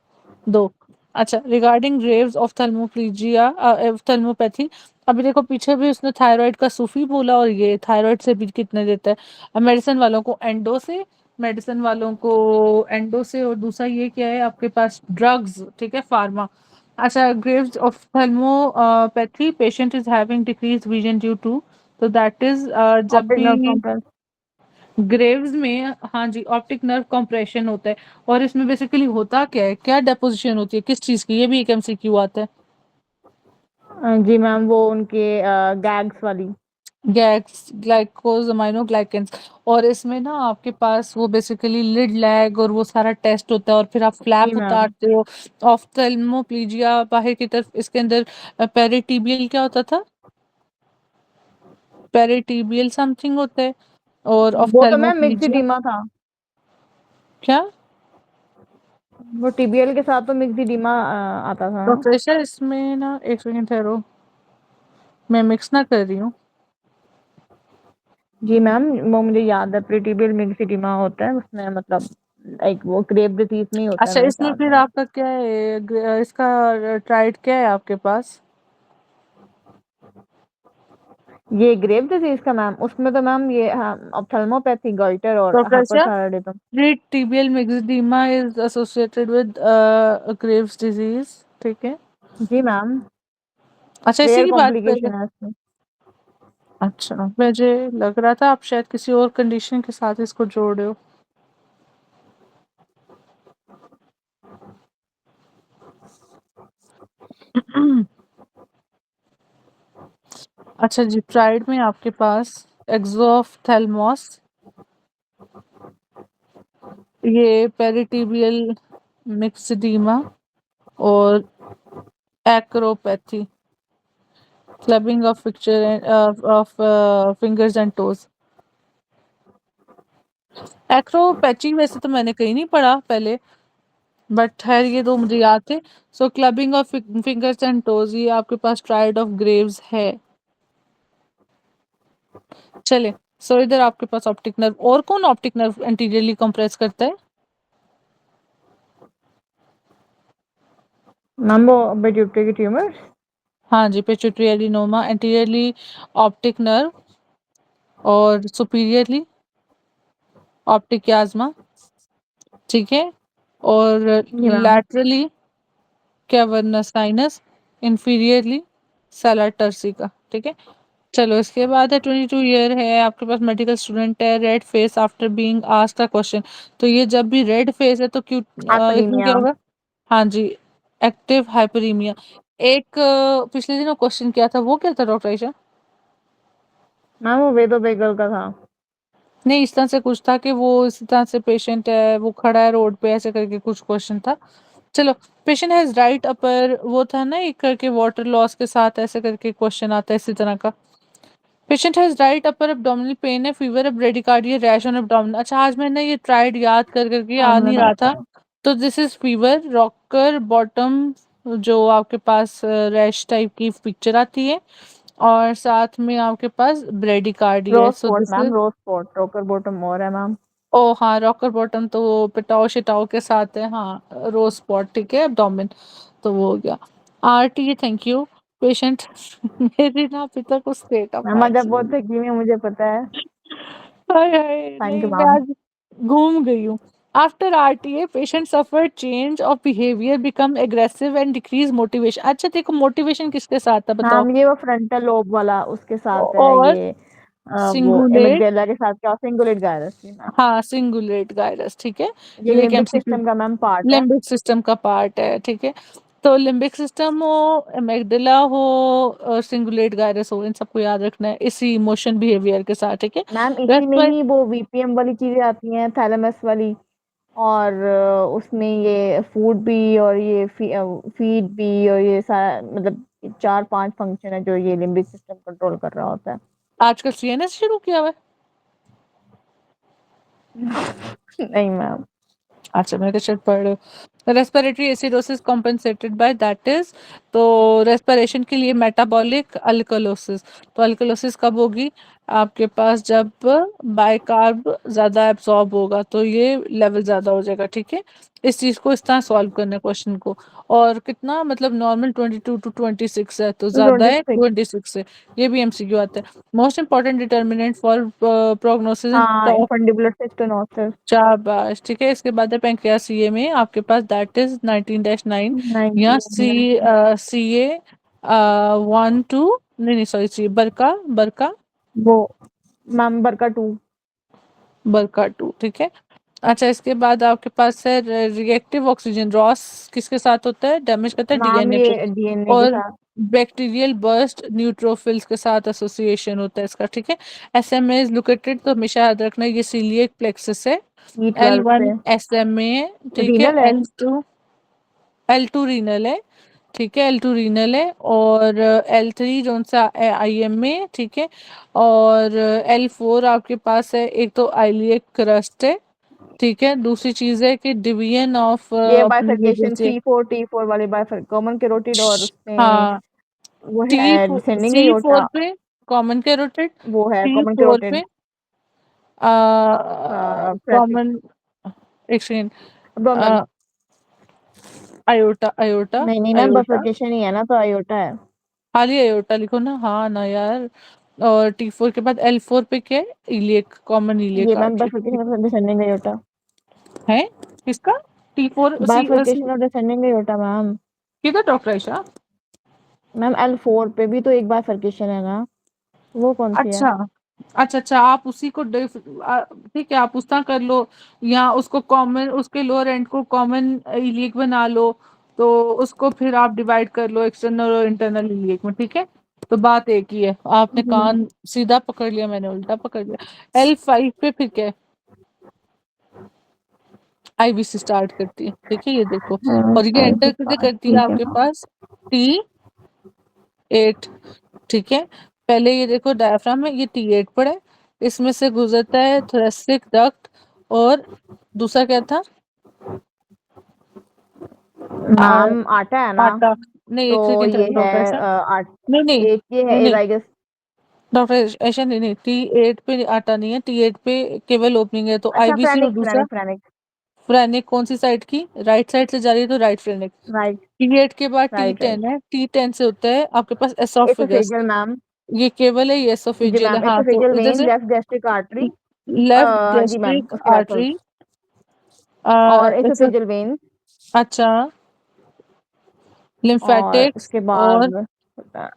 दो। अच्छा, रिगार्डिंग ग्रेव्स ऑफ्थल्मोप्लीजिया, ऑफ्थल्मोपैथी, अभी देखो पीछे भी उसने थायराइड का सूफी बोला, और ये थायराइड से भी कितने देता है। अब मेडिसिन वालों को एंडो से, मेडिसिन वालों को एंडो से, और दूसरा ये क्या है आपके पास, ड्रग्स, ठीक है, फार्मा। अच्छा, Graves ophthalmopathy, patient is having decrease vision due to, तो दैट इज जब ऑप्टिक भी नर्व कॉम्प्रेस। ग्रेव्स में, हाँ जी, ऑप्टिक नर्व कंप्रेशन होता है। और इसमें बेसिकली होता क्या है, क्या डेपोजिशन होती है किस चीज़ की, ये भी एक MCQ आता है। जी मैम वो उनके गैग्स वाली। Gas, glycosaminoglycans. और इसमें ना आपके पास वो बेसिकली लिड लैग और वो सारा टेस्ट होता है, और फिर आप जी फ्लैप मैम। उतारते हो। ऑफ्थल्मोप्लीजिया बाहर की तरफ, इसके अंदर पेरिटीबियल क्या होता था, पेरिटीबियल समथिंग होता है। और वो तो मैम ऑफ्थल्मोप्लीजिया मिक्सिडीमा था। क्या? वो टीबीएल के साथ तो मिक्सिडीमा आता था ना। प्रोफेसर इसमें ना, एक सेकंड ठहरो, मैं मिक्स ना कर रही हूँ। जी मैम वो मुझे याद है, प्रीटीबियल मिक्सिडीमा होता है उसमें, मतलब लाइक वो ग्रेव डिजीज में ही होता है अच्छा, मेरे इसमें ख्याल फिर से। आपका क्या है, इसका ट्राइड क्या है आपके पास? ये ग्रेव डिजीज का मैम, उसमें तो मैम ये ऑप्थेल्मोपैथी, गोइटर और professor, hyperthyroidism. tibial myxedema is associated with Graves disease, ठीक है। जी मैम। अच्छा, इसी रेयर की बात कर रहे। कॉम्प्लिकेशन है इसमें। अच्छा, मुझे लग रहा था आप शायद किसी और कंडीशन के साथ इसको जोड़ रहे हो। अच्छा जी, प्राइड में आपके पास एक्सोफ्थेल्मोस, ये पेरिटिबियल मिक्सडीमा, और acropathy, clubbing of picture of fingers and toes. Acropathy वैसे तो मैंने कहीं नहीं पढ़ा पहले, बट खैर ये दो मुझे याद थे। So clubbing of fingers and toes, ये आपके पास ट्राइड ऑफ ग्रेव्स है। चले, सो इधर आपके पास ऑप्टिक नर्व, और कौन ऑप्टिक नर्व एंटीरियरली कंप्रेस करता है? मैम वो पिट्यूटरी की ट्यूमर। हाँ जी, pituitary adenoma, anteriorly optic nerve और सुपीरियरली ऑप्टिक याज्मा, ठीक है, और जी ma'am. Laterally cavernous sinus, inferiorly sella turcica, ठीक है। चलो इसके बाद है 22 ईयर है, आपके पास मेडिकल स्टूडेंट है, red face after being asked a question. तो ये जब भी रेड फेस है तो क्यों इसमें क्या हाइपरलीमिया। होगा? हाँ जी, एक्टिव हाइपरीमिया। एक पिछले दिनों क्वेश्चन किया था, वो क्या था डॉक्टर आयशा? मैम वो वेदो बेगल का था। नहीं, इस तरह से कुछ था कि वो इस तरह से पेशेंट है, वो खड़ा है रोड पे, ऐसे करके कुछ क्वेश्चन था। चलो, पेशेंट हैज राइट अपर, वो था ना एक करके वाटर लॉस के साथ ऐसे करके क्वेश्चन आता है इसी तरह का। Patient has right upper abdominal pain है, फीवर है, ब्रेडिकार्डिया, रैश ऑन एब्डोमिन। अच्छा, आज मैंने ये ट्राइड याद कर करके याद सामने नहीं रहा था। बैठा है। तो this is fever, rocker bottom, जो आपके पास रैश टाइप की पिक्चर आती है, और साथ में आपके पास ब्रेडिकार्डिया है। Rose so spot this ma'am, is, rose spot, rocker bottom और है मैम। ओ हाँ, रॉकर बॉटम तो वो पिटाओ शिटाओ के साथ है, हाँ, रोज स्पॉट, ठीक है, एब्डोमेन, तो वो हो गया। RT, thank you. पेशेंट मेरी ना अभी तक उस स्टेट ऑफ मैम जब बहुत एक्शन, थकी हुई है, मुझे पता है। हाय हाय, थैंक यू नहीं मैं मैम। आज घूम गई हूँ। After RTA patient suffer change of behaviour, become aggressive and decrease motivation. अच्छा देखो, मोटिवेशन किसके साथ था बताओ? मैम ये वो फ्रंटल लोब वाला उसके साथ है और ये। वो सिंगुलेट, एमिगडाला के साथ क्या, सिंगुलेट गायरस जी मैम। हाँ सिंगुलेट गाइरस, ठीक है। ये ये एक लिम्बिक एमसीक्यू, सिस्टम का मैम पार्ट है। लिम्बिक सिस्टम का पार्ट है, ठीक है। तो लिम्बिक सिस्टम हो, एमिगडाला हो, और सिंगुलेट गाइरस हो, इन सबको याद रखना है इसी इमोशन बिहेवियर के साथ, ठीक है। मैम इसी में रेस्पिर ही वो वीपीएम वाली चीजें आती हैं, थैलेमस वाली। और उसमें ये फूड भी और ये फीड भी और ये सारा, मतलब 4-5 फंक्शन है जो ये लिम्बिक सिस्टम कंट्रोल कर रहा होता है। आजकल सीएनएस शुरू किया हुआ है। नहीं मैम। अच्छा, मैं शायद पढ़ रही हूँ। Respiratory acidosis compensated by that is, तो रेस्पिरेशन के लिए मेटाबॉलिक अल्कलोसिस। तो अल्कलोसिस कब होगी? आपके पास जब बाइकार्ब ज़्यादा एब्सॉर्ब होगा तो ये लेवल ज़्यादा हो जाएगा, ठीक है। इस चीज़ को इस तरह सॉल्व करना है क्वेश्चन को। और कितना मतलब नॉर्मल 22 to 26 है, तो ज़्यादा ट्वेंटी है सिक्स 26 से। ये भी एमसीक्यू आता है। Most important determinant for prognosis in, हाँ, इनफंडिबुलर सिस्टोनोसिस। शाबाश, ठीक है। इसके बाद है पेंक्रियास सीए में आपके पास, दैट इज 19-9, या 19। सीए 1 2, नहीं नहीं सॉरी, सी बरका, बरका, वो मैम बरका 2। बरका 2, ठीक है। अच्छा, इसके बाद आपके पास है रिएक्टिव ऑक्सीजन, रॉस किसके साथ होता है, डैमेज करता है मैम डीएनए को। ये डीएनए के और साथ। बैक्टीरियल बर्स्ट न्यूट्रोफिल्स के साथ एसोसिएशन होता है इसका, ठीक है। एसएमए इज लोकेटेड, तो हमेशा याद रखना ये सीलिएक प्लेक्सस है। एल E12 वन से। एसएमए, ठीक है। रीनल है। L2 रीनल है, ठीक है, L2 रीनल है। और L3 जो सा आईएम में, ठीक है। और L4 आपके पास है, एक तो आइलियक क्रस्ट है, ठीक है। दूसरी चीज है कि डिवीजन ऑफ ये अपनी ये बाइफरकेशन जैसे, C4 T4 वाली बाइफर कॉमन कैरोटिड, और उसमें हाँ, वो टी है डिसेंडिंग सी फोर एयोर्टा। पे कॉमन कैरोटिड, वो है सी कॉमन फोर कैरोटिड। पे प्रेफिक। कॉमन, एक सेकेंड, एब्डोमिनल। आयोटा, आयोटा, नहीं नहीं मैम, आयोटा, बाइफरकेशन ही है ना, तो आयोटा है। खाली आयोटा लिखो ना, हाँ ना यार। और T4 के बाद L4 पे क्या है? इलियक, कॉमन इलियक ये मैम आर्टरी, ठीक बाइफरकेशन ऑफ डिसेंडिंग एयोर्टा। है। किसका? T4 सी bifurcation of descending aorta ma'am. किधर डॉक्टर आयशा? मैम L4 पे भी तो एक बाइफरकेशन है ना, वो कौन सी है? अच्छा, अच्छा अच्छा, आप उसी को ठीक है, आप उस तरह कर लो, या उसको कॉमन, उसके लोअर एंड को कॉमन इलियक बना लो, तो उसको फिर आप डिवाइड कर लो एक्सटर्नल और इंटरनल इलियक में, ठीक है। तो बात एक ही है, आपने हम्म। कान सीधा पकड़ लिया, मैंने उल्टा पकड़ लिया। L5 पे फिर क्या है? आईबीसी स्टार्ट करती है, ठीक है, ये देखो। और ये एंटर करके करती है ठीक है आपके मैम। पास T8, ठीक है। पहले ये देखो डायफ्राम में ये T8 पड़े, इसमें से गुजरता है थोरेसिक डक्ट, और दूसरा क्या था? आ, मैम आटा है ना, आटा, नहीं तो एक सेकेंड ये ठहरो है डॉक्टर ऐसा, आट नहीं नहीं एक ये है नहीं नहीं, एजाइगस। डॉक्टर ऐसा नहीं नहीं, T8 पे आटा नहीं है, T8 पे केवल ओपनिंग है, तो अच्छा, आईबीसी और फ्रेनिक दूसरा फ्रेनिक फ्रेनिक। फ्रेनिक कौन सी साइड की, राइट साइड से जा रही है तो राइट फ्रेनिक। राइट T8 के बाद राइट राइट। T10 है, T10 से होता है आपके पास एसोफेगस, एसोफेजियल मैम। ये केवल है, ये जी एसोफेजियल है। मैम, हाँ तो एसोफेजियल इधर वेन, से लेफ्ट गैस्ट्रिक आर्टरी। लेफ्ट जी मैम, गैस्ट्रिक उसके वेसल्स आर्टरी, और एसो, एसोफेजियल वेन। अच्छा, और लिम्फेटिक्स उसके और बाद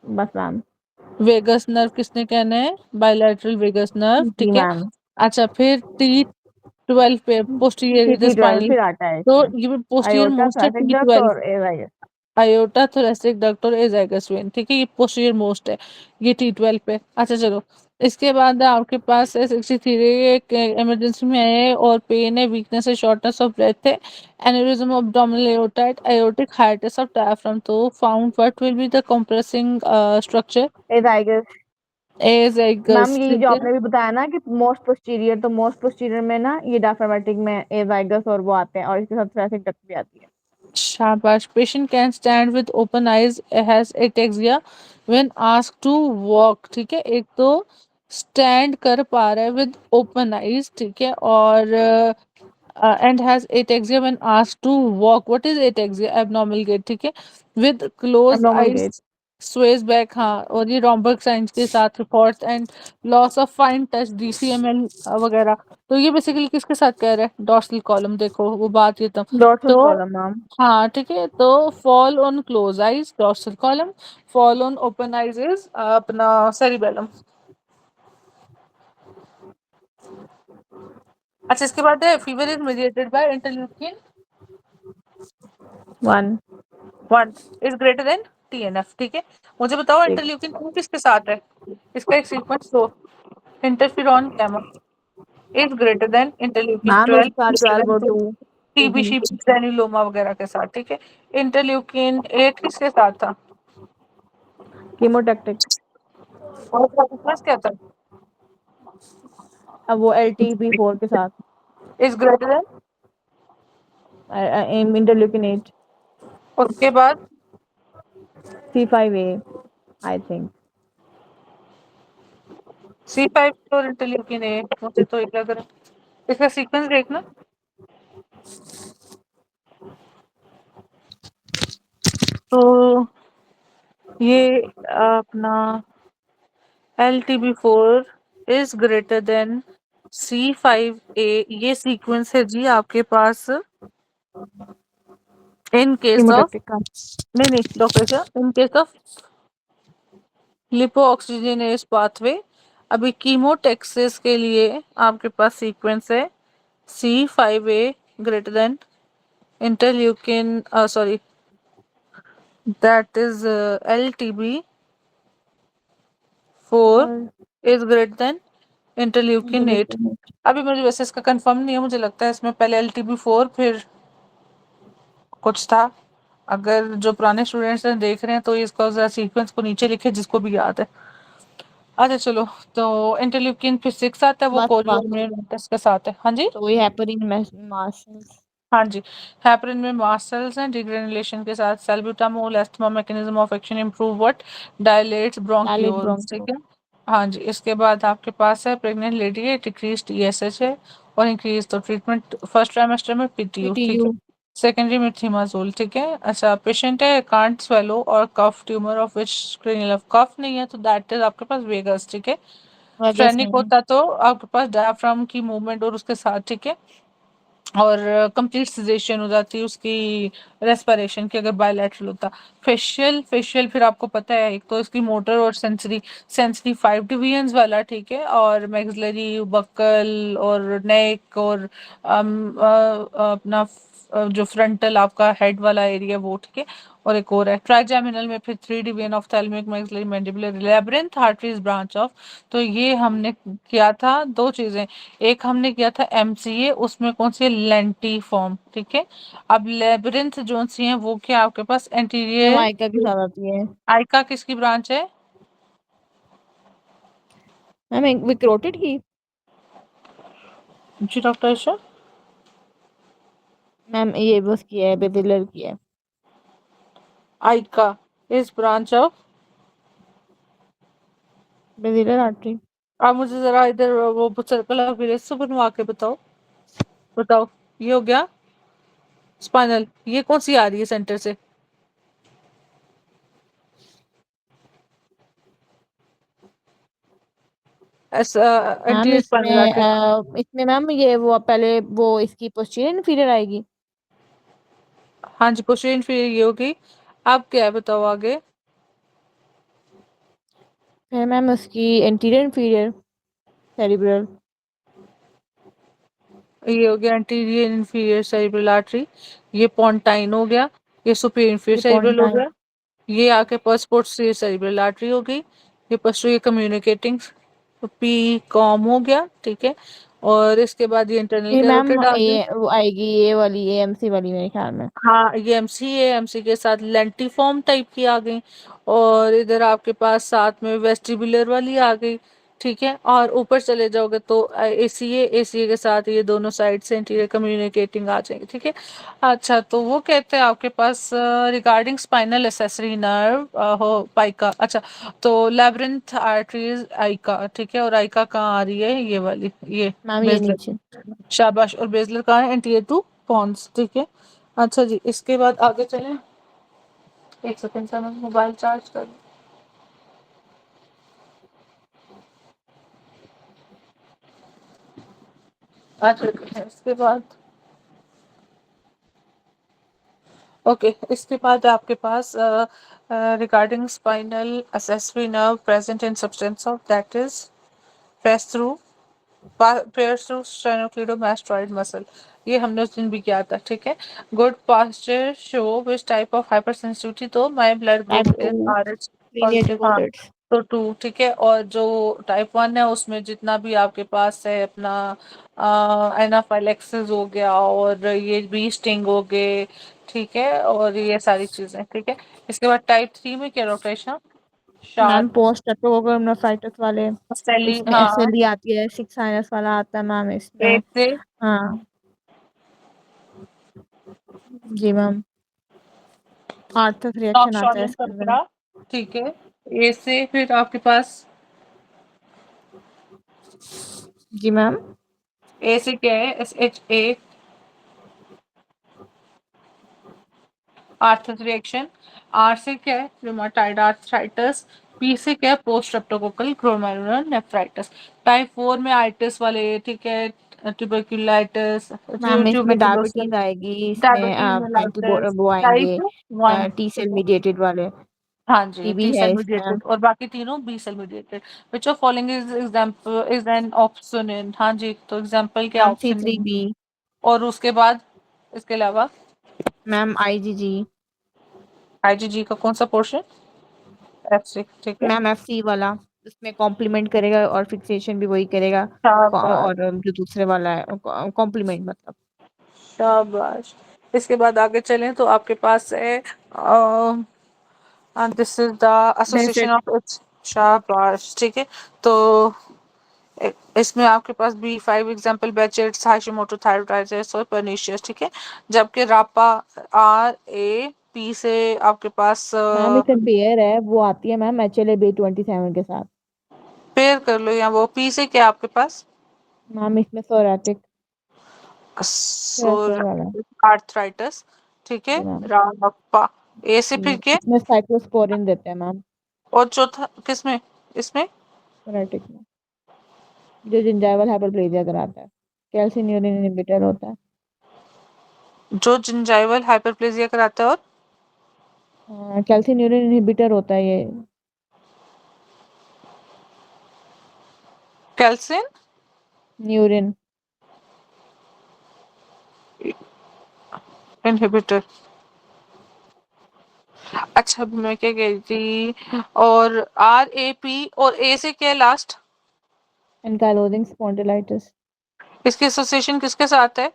बस मैम। वेगस नर्व किसने कहना है, बायलैटरल वेगस नर्व, जी ठीक है। मैम। अच्छा फिर T12 पे पोस्टीरियर इधर T12 स्पाइनल, फिर आता है तो इसमें ये पोस्टीरियर आयोटा, मोस्ट है thoracic duct T12, और एवाइस। आयोटा थोरेसिक डक्ट और एजाइगस वेन, ठीक है, ये पोस्टीरियर मोस्ट है, ये T12 पे। अच्छा चलो, इसके बाद आपके पास है 63, एक इमरजेंसी में है और पेन है, वीकनेस है, शॉर्टनेस ऑफ ब्रेथ है, aneurysm of abdominal aorta, aortic hiatus of diaphragm, तो found what will be the compressing structure, azygos. Ma'am azygos, यही जो ठीक है। आपने भी बताया ना कि मोस्ट पोस्टीरियर, तो मोस्ट पोस्टीरियर में ना ये डायफ्रामेटिक में एजाइगस और वो आते हैं, और इसके साथ thoracic duct भी आती है। शाबाश, patient can stand with open eyes, has ataxia when asked to walk, ठीक है, एक तो स्टैंड कर पा रहा है विद ओपन आइज, ठीक है, और and has ataxia when asked to walk. What is ataxia? Abnormal gait, ठीक है, with closed abnormal eyes, gait. sways back, हाँ, और ये rhombic signs के साथ reports and loss of fine touch, DCML वगैरह। तो ये बेसिकली किसके साथ कह रहा है, डॉर्सल कॉलम, देखो वो बात ये डॉर्सल तो कॉलम मैम। हाँ ठीक है, तो fall on close eyes dorsal column, fall on open eyes is अपना सेरिबेलम। अच्छा इसके बाद है fever is mediated by interleukin one. 1 is greater than TNF, ठीक है। मुझे बताओ ठीक। इंटरल्यूकिन 2 किसके साथ है, इसका एक सीक्वेंस दो, interferon gamma is greater than interleukin ma'am उसके साथ 12 और 12, 2। टीबी शीबी ग्रैन्युलोमा वगैरह के साथ, ठीक है। इंटरल्यूकिन 8 किसके साथ था, कीमोटैक्टिक। और उसका सीक्वेंस क्या था, अब वो LTP4 के साथ, इज ग्रेटर देन, इंटरल्यूकिन 8। उसके बाद C5A आई थिंक। C5 और इंटरल्यूकिन 8, मुझे तो एक लग रहा है, इसका सीक्वेंस देखना। तो ये अपना LTB4 is greater than C5A, ये सीक्वेंस है जी आपके पास इन केस ऑफ, कीमोटैक्टिक का। नहीं नहीं डॉक्टर क्या, in case of lipo oxygenase pathway. अभी कीमोटेक्सिस के लिए आपके पास सीक्वेंस है C5A greater than interleukin, sorry, that is LTB4 और is greater than interleukin 8। Interleukin 8। अभी मुझे वैसे इसका कंफर्म नहीं है, मुझे लगता है इसमें पहले LTB4 फिर कुछ था। अगर जो पुराने स्टूडेंट्स हैं देख रहे हैं तो इसका जरा सीक्वेंस को नीचे लिखे जिसको भी याद है। अच्छा चलो, तो इंटरल्यूकिन फिर 6 आता है, वो बस कोरियो बस। इम्यूनोटाइस के साथ है, हाँ जी। तो वही हेपरिन मार्शल्स। हाँ जी, हेपरिन में मास्ट सेल्स हैं, डिग्रेनुलेशन के साथ salbutamol, asthma mechanism of action improve what, dilates dilate bronchioles, broncho. ठीक है। हाँ जी, इसके बाद आपके पास है प्रेग्नेंट लेडी है, डिक्रीज TSH है और इंक्रीज, तो ट्रीटमेंट फर्स्ट ट्राइमेस्टर में PTU, ठीक है, PTU। सेकेंडरी में थिमाजोल, ठीक है। अच्छा पेशेंट है कांट स्वेलो और कफ ट्यूमर ऑफ विच क्रेनियल, कफ नहीं है तो दैट इज आपके पास वेगस, ठीक है। वेगस फ्रेनिक नहीं है। होता तो आपके पास डायफ्राम की मूवमेंट और उसके साथ, ठीक है, और कंप्लीट सिजेशन हो जाती है उसकी, रेस्पिरेशन की अगर बायलैटरल होता। फेशियल, फेशियल फिर आपको पता है एक तो इसकी मोटर और सेंसरी, सेंसरी 5 डिवीजन्स वाला, ठीक है, और मैक्सिलरी, बक्कल और नेक और अपना जो फ्रंटल आपका हेड वाला एरिया वो, ठीक है, और एक और है ट्राइजेमिनल में फिर 3 division of thalamic, maxillary, mandibular, labyrinth arteries branch of. तो ये हमने किया था दो चीजें, एक हमने किया था MCA, उसमें कौन सी है, लेंटी फॉर्म, ठीक है। अब लेब्रिंथ जो सी है वो क्या आपके पास ये एंटीरियर, माइका के साथ आती है। आइका किसकी ब्रांच है, मैम एक विक्रोटेड की। जी डॉक्टर ईशा, मैम ये बस की है, बेबिलर की है। आइका इस ब्रांच ऑफ। बेबिलर आर्टरी। आप मुझे जरा इधर वो सर्कल ऑफ विलेज से बनवा के बताओ, बताओ, ये हो गया स्पाइनल। ये कौन सी आ रही है सेंटर से? Ma'am anterior spinal artery. इसमें मैम ये वो पहले वो इसकी पोस्टीरियर इन्फीरियर आएगी। हाँ जी, पोस्टीरियर इन्फीरियर ये होगी। अब क्या है बताओ आगे? फिर मैम उसकी एंटीरियर इन्फीरियर सेरिब्रल। ये हो गया एंटीरियर इन्फीरियर सेरिब्रल आर्टरी। ये पॉन्टाइन हो गया। ये सुपीरियर इन्फीरियर ये सेरिब्रल हो पॉइंटाइन। गया। ये आके पोस्टीरियर सेरिब्रल आर्टरी हो गई। ये पोस्टीरियर कम्युनिकेटिंग पी कॉम हो गया, ठीक है। और इसके बाद ये इंटरनल फिर मैम कैरोटिड आ गई। ये वो आएगी ये वाली एएमसी वाली मेरे ख्याल में। हाँ, ये एमसी है, एमसी के साथ लेंटिफॉर्म टाइप की आ गई। और इधर आपके पास साथ में वेस्टिबुलर वाली आ गई, ठीक है। और ऊपर चले जाओगे तो एसीए, एसीए के साथ ये दोनों साइड से इंटीरियर कम्युनिकेटिंग आ जाएंगे, ठीक है। अच्छा, तो वो कहते हैं आपके पास रिगार्डिंग स्पाइनल एसेसरी नर्व हो पाइका। अच्छा, तो लेब्रिंथ आर्टरीज आइका, ठीक है। और आइका कहाँ आ रही है? ये वाली, ये मैम ये बेजलर। नीचे। शाबाश। और बेजलर कहाँ है? एंटीरियर टू पॉन्स, ठीक है। अच्छा जी, इसके बाद आगे चलें। एक सेकंड से मैं मोबाइल चार्ज कर लूं। अच्छा, इसके बाद ओके, इसके बाद आपके पास regarding spinal accessory nerve present in substance of that is passed through pairs through sternocleidomastoid muscle। ये हमने उस दिन भी किया था, ठीक है। Good posture show which type of हाइपर सेंसिटिविटी, तो my blood type group two is R H linear positive, हाँ। डिसऑर्डर्स। तो टू, ठीक है। और जो टाइप वन है उसमें जितना भी आपके पास है अपना एनाफाइलेक्सिस हो गया, और ये बी स्टिंग हो गए, ठीक है। और ये सारी चीजें, ठीक है। इसके बाद टाइप थ्री में क्या rotation? Ma'am sharp post nephritis वाले। सेली, इसमें हाँ। एसएलई आती है, सिक्स साइनस वाला आता है मैम इसमें। एक से हाँ जी मैम। आर्थस रिएक्शन आता है नॉक्सॉनियन इसके अंदर। कपड़ा, ठीक है। ए से फिर आपके पास जी मैम। ए से क्या है? S H A, Arthus reaction. R से क्या है? Rheumatoid arthritis. पी से क्या है? Post streptococcal glomerular nephritis. Type four में आइटिस वाले, ठीक है। ट्यूबरकुलाइटिस, मैम इसमें ट्यूबरकुलोसिस, डायबिटीज आएगी, इसमें डायबिटीज एंटी मेलाइटिस। वो आएंगे टाइप वन, टी ठीक सेल है। मीडिएटेड वाले। हाँ जी, टीबी टी है सेल इसमें। मीडिएटेड, और बाकी तीनों B cell mediated. Which of following is example is an option? हाँ जी, तो एग्जांपल क्या मैम सी ऑप्शन थ्री है? बी। और उसके बाद इसके अलावा मैम आईजीजी। आईजीजी का कौन सा पोर्शन? एफ से, ठीक है। मैम एफसी वाला उसमें कॉम्प्लीमेंट करेगा और फिक्सेशन भी वही करेगा। शाबाश, और जो दूसरे वाला है कॉम्प्लीमेंट मतलब। शाबाश। इसके बाद आगे चलें तो आपके पास है this is the association basic. Of its. शाबाश, ठीक है। तो इसमें आपके पास B five example Behcet's, Hashimoto thyroiditis और पर्नीशियस, ठीक है। जबकि रापा आर ए पी से आपके पास मैम इसमें पेयर है, वो आती है मैम HLA-B27 के साथ। पेयर कर लो, या वो पी से क्या आपके पास? मैम इसमें सोराटिक सोर वाला। आर्थराइटिस, ठीक है। जी मैम। रापा ए से फिर के? इसमें साइक्लोस्पोरिन देते हैं मैम। और चौथा किसमें? इसमें सोराटिक में जो जिंजाइवल हाइपरप्लेजिया कराता है, कैल्सिन्यूरिन इनहिबिटर होता है। जो जिंजाइवल हाइपरप्लेजिया कराता है, और कैल्सिन्यूरिन इनहिबिटर होता है ये। कैल्सिन न्यूरिन। इनहिबिटर। अच्छा, अभी मैं क्या कह रही थी? और आर ए पी और ए से क्या लास्ट? Ankylosing spondylitis. इसकी एसोसिएशन किसके साथ है?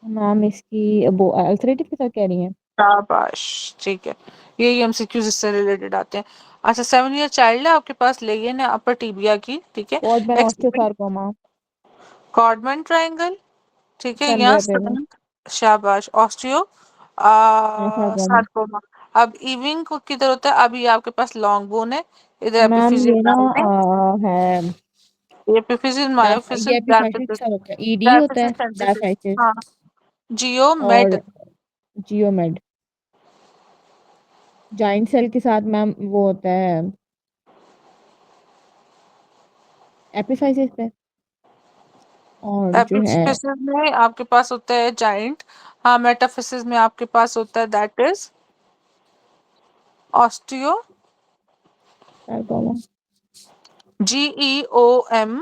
मैम इसकी वो अल्सरेटिव के साथ कह रही हैं। शाबाश, ठीक है। यही एमसीक्यूज इससे रिलेटेड आते हैं। अच्छा, 7 ईयर चाइल्ड है आपके पास, लेगियन है अपर टीबिया की, ठीक है। पॉडमैन एक्सप्लेन ऑस्टियोसार्कोमा। कॉर्डमन ट्रायंगल, ठीक है। यहाँ सनवे पे शाबाश, ऑस्टियो सार्कोमा। सार्कोमा। अब इविंग को किधर होता है? अभी आपके पास लॉन्ग बोन है, इधर मैम एपिफिजियल ये ना लाइनिंग, है एपिफिसिस, मायोफिसिस, ये एपिफाइसिस के साथ होता है, ईडी होता डायफिसिस, है, सेंसिसिस। डायफाइसिस हाँ, जियोमेड। और जियोमेड। जाइंट सेल के साथ मैम वो होता है एपिफाइसिस पे। और जो है एपिफिसिस में आपके पास होता है जाइंट। हाँ, मेटाफिसिस में आपके पास होता है that is osteo, sarcoma. GEOM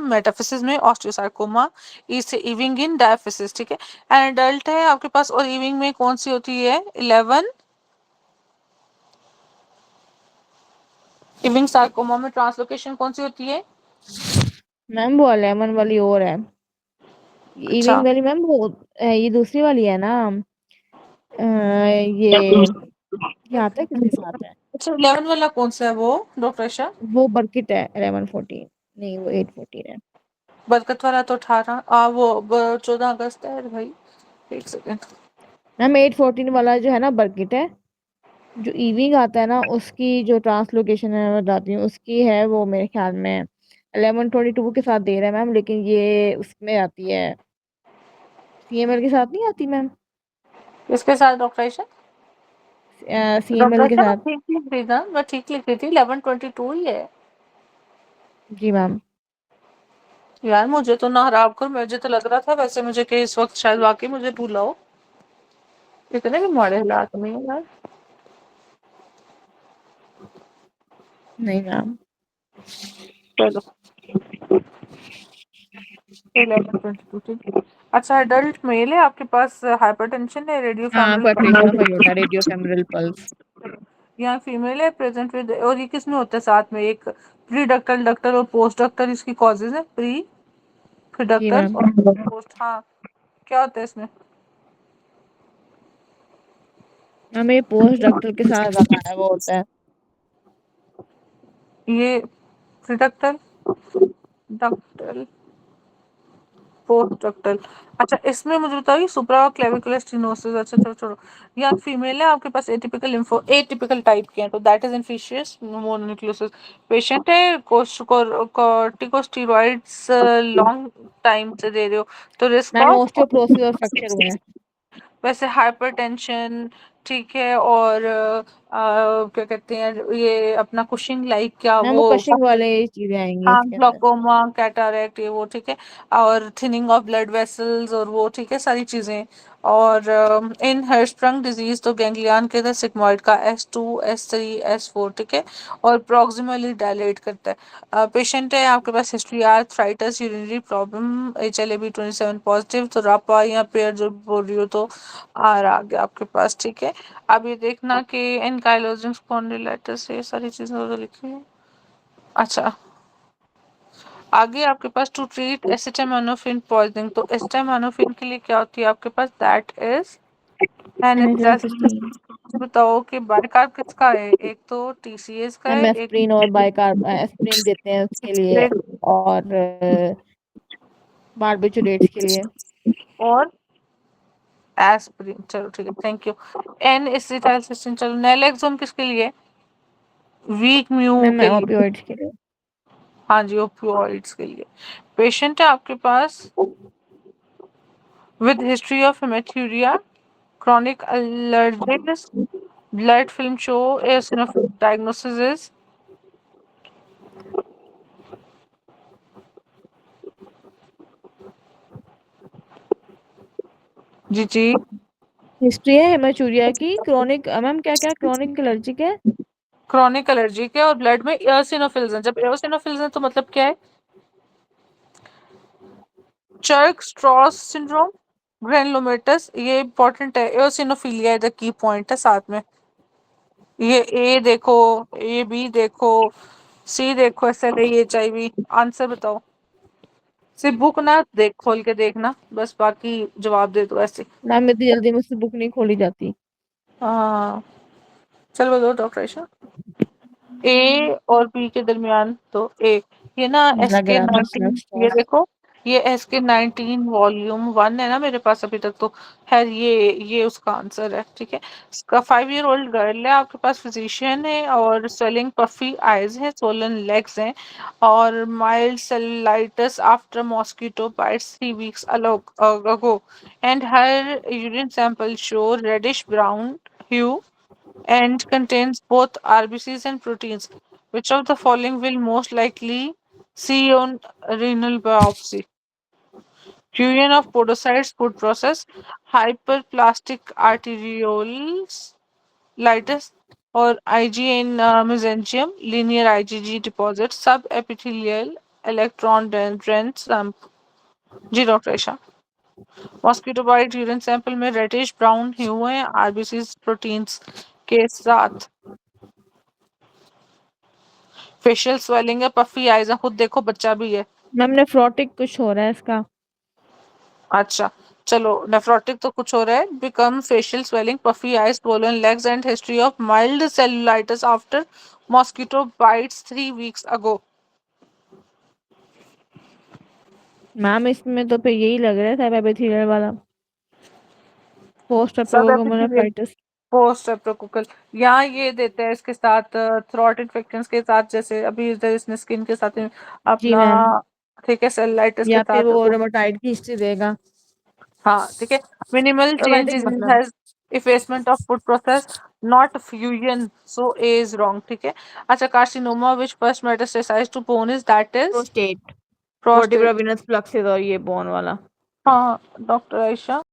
metaphysis में ऑस्टियोसार्कोमा, ई से इविंग इन डायफिसिस, ठीक है। एंड अडल्ट है आपके पास, और इविंग में कौन सी होती है? 11। इविंग सार्कोमा में ट्रांसलोकेशन कौन सी होती है? मैम वो लेमन वाली और है, अच्छा, इविंग वाली मैम वो ये दूसरी वाली है ना। ये आता है किसके साथ है? अच्छा, 11 वाला कौन सा है वो, डॉक्टर शाह? वो बर्किट है 11-14, नहीं वो 8-14 है। बरकत वाला तो 18, वो 14 अगस्त है भाई। एक सेकेंड। मैम 8-14 वाला जो है ना बर्किट है। जो इविंग आता है ना उसकी जो ट्रांसलोकेशन है मैं बताती हूँ, उसकी है वो मेरे ख्याल में 11-22 के साथ दे रहा है मैम, लेकिन ये उसमें आती है सीएमएल के साथ नहीं आती मैम। इसके साथ डॉक्टर शाह? सीएमएल डॉक्टर के शाह मैं साथ। ठीक लिख रही था, मैं ठीक लिख रही थी, 11-22 ही है। जी मैम। यार मुझे तो ना हराब कर, मुझे तो लग रहा था वैसे मुझे कि इस वक्त शायद वाकई मुझे भूला हो। इतने भी माड़े हालात नहीं है यार। नहीं मैम। चलो, 11-22, ठीक है। अच्छा, एडल्ट मेल है आपके पास, हाइपरटेंशन है, रेडियो हाँ fluctuation of aorta, radio femoral pulse. यहाँ फीमेल है, प्रेजेंट विद, और ये किस में होता है साथ में? एक प्री डक्टल, डक्टल और पोस्ट डक्टल इसकी कॉजेज है, प्री, फिर जी डक्टल मैम। और पोस्ट। हाँ, क्या होता है इसमें? मैम ये पोस्ट डक्टल के साथ आता है, वो होता है ये pre ductal, ductal, post ductal. अच्छा, इसमें मुझे बताइए सुप्रा क्लेविकुलर स्टेनोसिस। अच्छा, चलो छोड़ो। या फीमेल है आपके पास, एटिपिकल लिम्फो, एटिपिकल टाइप के हैं, तो दैट इज इन्फिशियस मोनोन्यूक्लियोसिस। पेशेंट है, कॉर्टिकोस्टेरॉइड्स लॉन्ग टाइम से दे रहे हो, तो रिस्क मैम ऑफ, ओस्टियोप्रोसिस और फ्रैक्चर हुए हैं। वैसे हाइपरटेंशन, ठीक है, और क्या कहते हैं ये अपना कुशिंग लाइक, क्या मैम वो वो, कशिंग वाले चीजें आएंगी हाँ, इसके अंदर। ग्लाकोमा, कैटारेक्ट, ये वो, ठीक है। और थिनिंग ऑफ ब्लड वेसल्स, और वो, ठीक है, सारी चीजें। और इन हर्शप्रंग डिजीज तो गैंग्लियन के अंदर सिग्मॉइड का S2, S3, S4, ठीक है, और प्रॉक्सिमली डायलेट करता है। पेशेंट है आपके पास, history arthritis, urinary problem, HLA-B27 positive, तो रापा या पेयर जो बोल रही हो तो आ गया आपके पास, ठीक है। अब ये देखना कि एनकाइलोजिंग स्पॉन्डिलाइटिस, ये सारी चीजें तो लिखी है। अच्छा, आगे आपके पास टू ट्रीट एसिटामिनोफेन पॉइजनिंग, तो एसिटामिनोफेन के लिए क्या होती है आपके पास? That is एनाजाइसिस्टीन। एनास्टेसिस। बताओ कि बाइकार्ब किसका है? एक तो TCS का मैम है, एक एस्प्रिन और बाइकार्ब एस्प्रिन देते हैं उसके लिए, और बारबिचुरेट्स के लिए। और एस्प्रिन। चलो ठीक है, थैंक यू। एन एसिटाइलसिस्टिन। चलो, नैलेक्सोम किसके लिए? वीक म्यू मैम के लिए। ओपियोइड्स के लिए। हाँ जी, ओपियोइड्स के लिए। पेशेंट है आपके पास with history of hematuria, chronic allergies, blood film show eosinophilic diagnosis is, जी जी, हिस्ट्री है हेमाचूरिया की, क्रोनिक मैम क्या क्या क्रोनिक एलर्जिक है। chronic allergic है, और ब्लड में eosinophils हैं। जब eosinophils हैं तो मतलब क्या है? चर्क स्ट्रॉस सिंड्रोम, ग्रेनुलोमेटस, ये इंपॉर्टेंट है, eosinophilia इधर की पॉइंट है साथ में। ये ए देखो, B देखो, C देखो, SLA, HIV। आंसर बताओ, सिर्फ बुक ना देख, खोल के देखना बस, बाकी जवाब दे दो ऐसे। मैम इतनी जल्दी मुझसे बुक नहीं खोली जाती। हाँ, चल बताओ डॉक्टर आयशा। A और B के दरमियान तो A, ये ना एस लग के रहा था नाइनटीन, चर्क ये स्ट्रॉस। देखो, ये एसके 19 वॉल्यूम 1 है ना मेरे पास अभी तक, तो है ये उसका आंसर है। ठीक है, इसका 5 ईयर ओल्ड गर्ल है, आपके पास फिजिशियन है, और स्वेलिंग पफी आइज है, सोलन लेग्स हैं, और mild cellulitis after mosquito bytes 3 weeks ago, and her urine sample show reddish brown hue and contains both RBCs and proteins. Which of the following will most likely see on renal biopsy? Fusion of podocytes food process, hyperplastic arterioles, litis, or IgA mesenchyme, linear IgG deposit, subepithelial electron dense sample. जी doctor Isha, mosquito bite urine sample में reddish brown hue है RBC proteins के साथ, facial swelling है, puffy eyes है, खुद देखो बच्चा भी है। मैम नेफ्रोटिक कुछ हो रहा है इसका। अच्छा चलो, नेफ्रोटिक तो कुछ हो रहा है, become facial swelling, puffy eyes, swollen legs and history of mild cellulitis after mosquito bytes 3 weeks ago। Ma'am इसमें तो फिर यही लग रहा है सब एपिथेलियल वाला, पोस्ट सब एपिथेलियल। पोस्ट एप्रोकोकल, यहाँ ये देते हैं इसके साथ थ्रोट इन्फेक्शन के साथ, जैसे अभी इधर इसने स्किन के साथ जी अपना, मैम, ठीक है, सेलुलाइटिस के या फिर साथ वो रोमेटाइड की हिस्ट्री देगा। हाँ ठीक है, मिनिमल चेंज रोमेटिक इन मतलब has effacement of food process, not fusion, so A is wrong. ठीक है, अच्छा, carcinoma which first metastasise to bone is, that is prostate, prostate. Vertebra venous plexus और ये बोन वाला। हाँ डॉक्टर आयशा।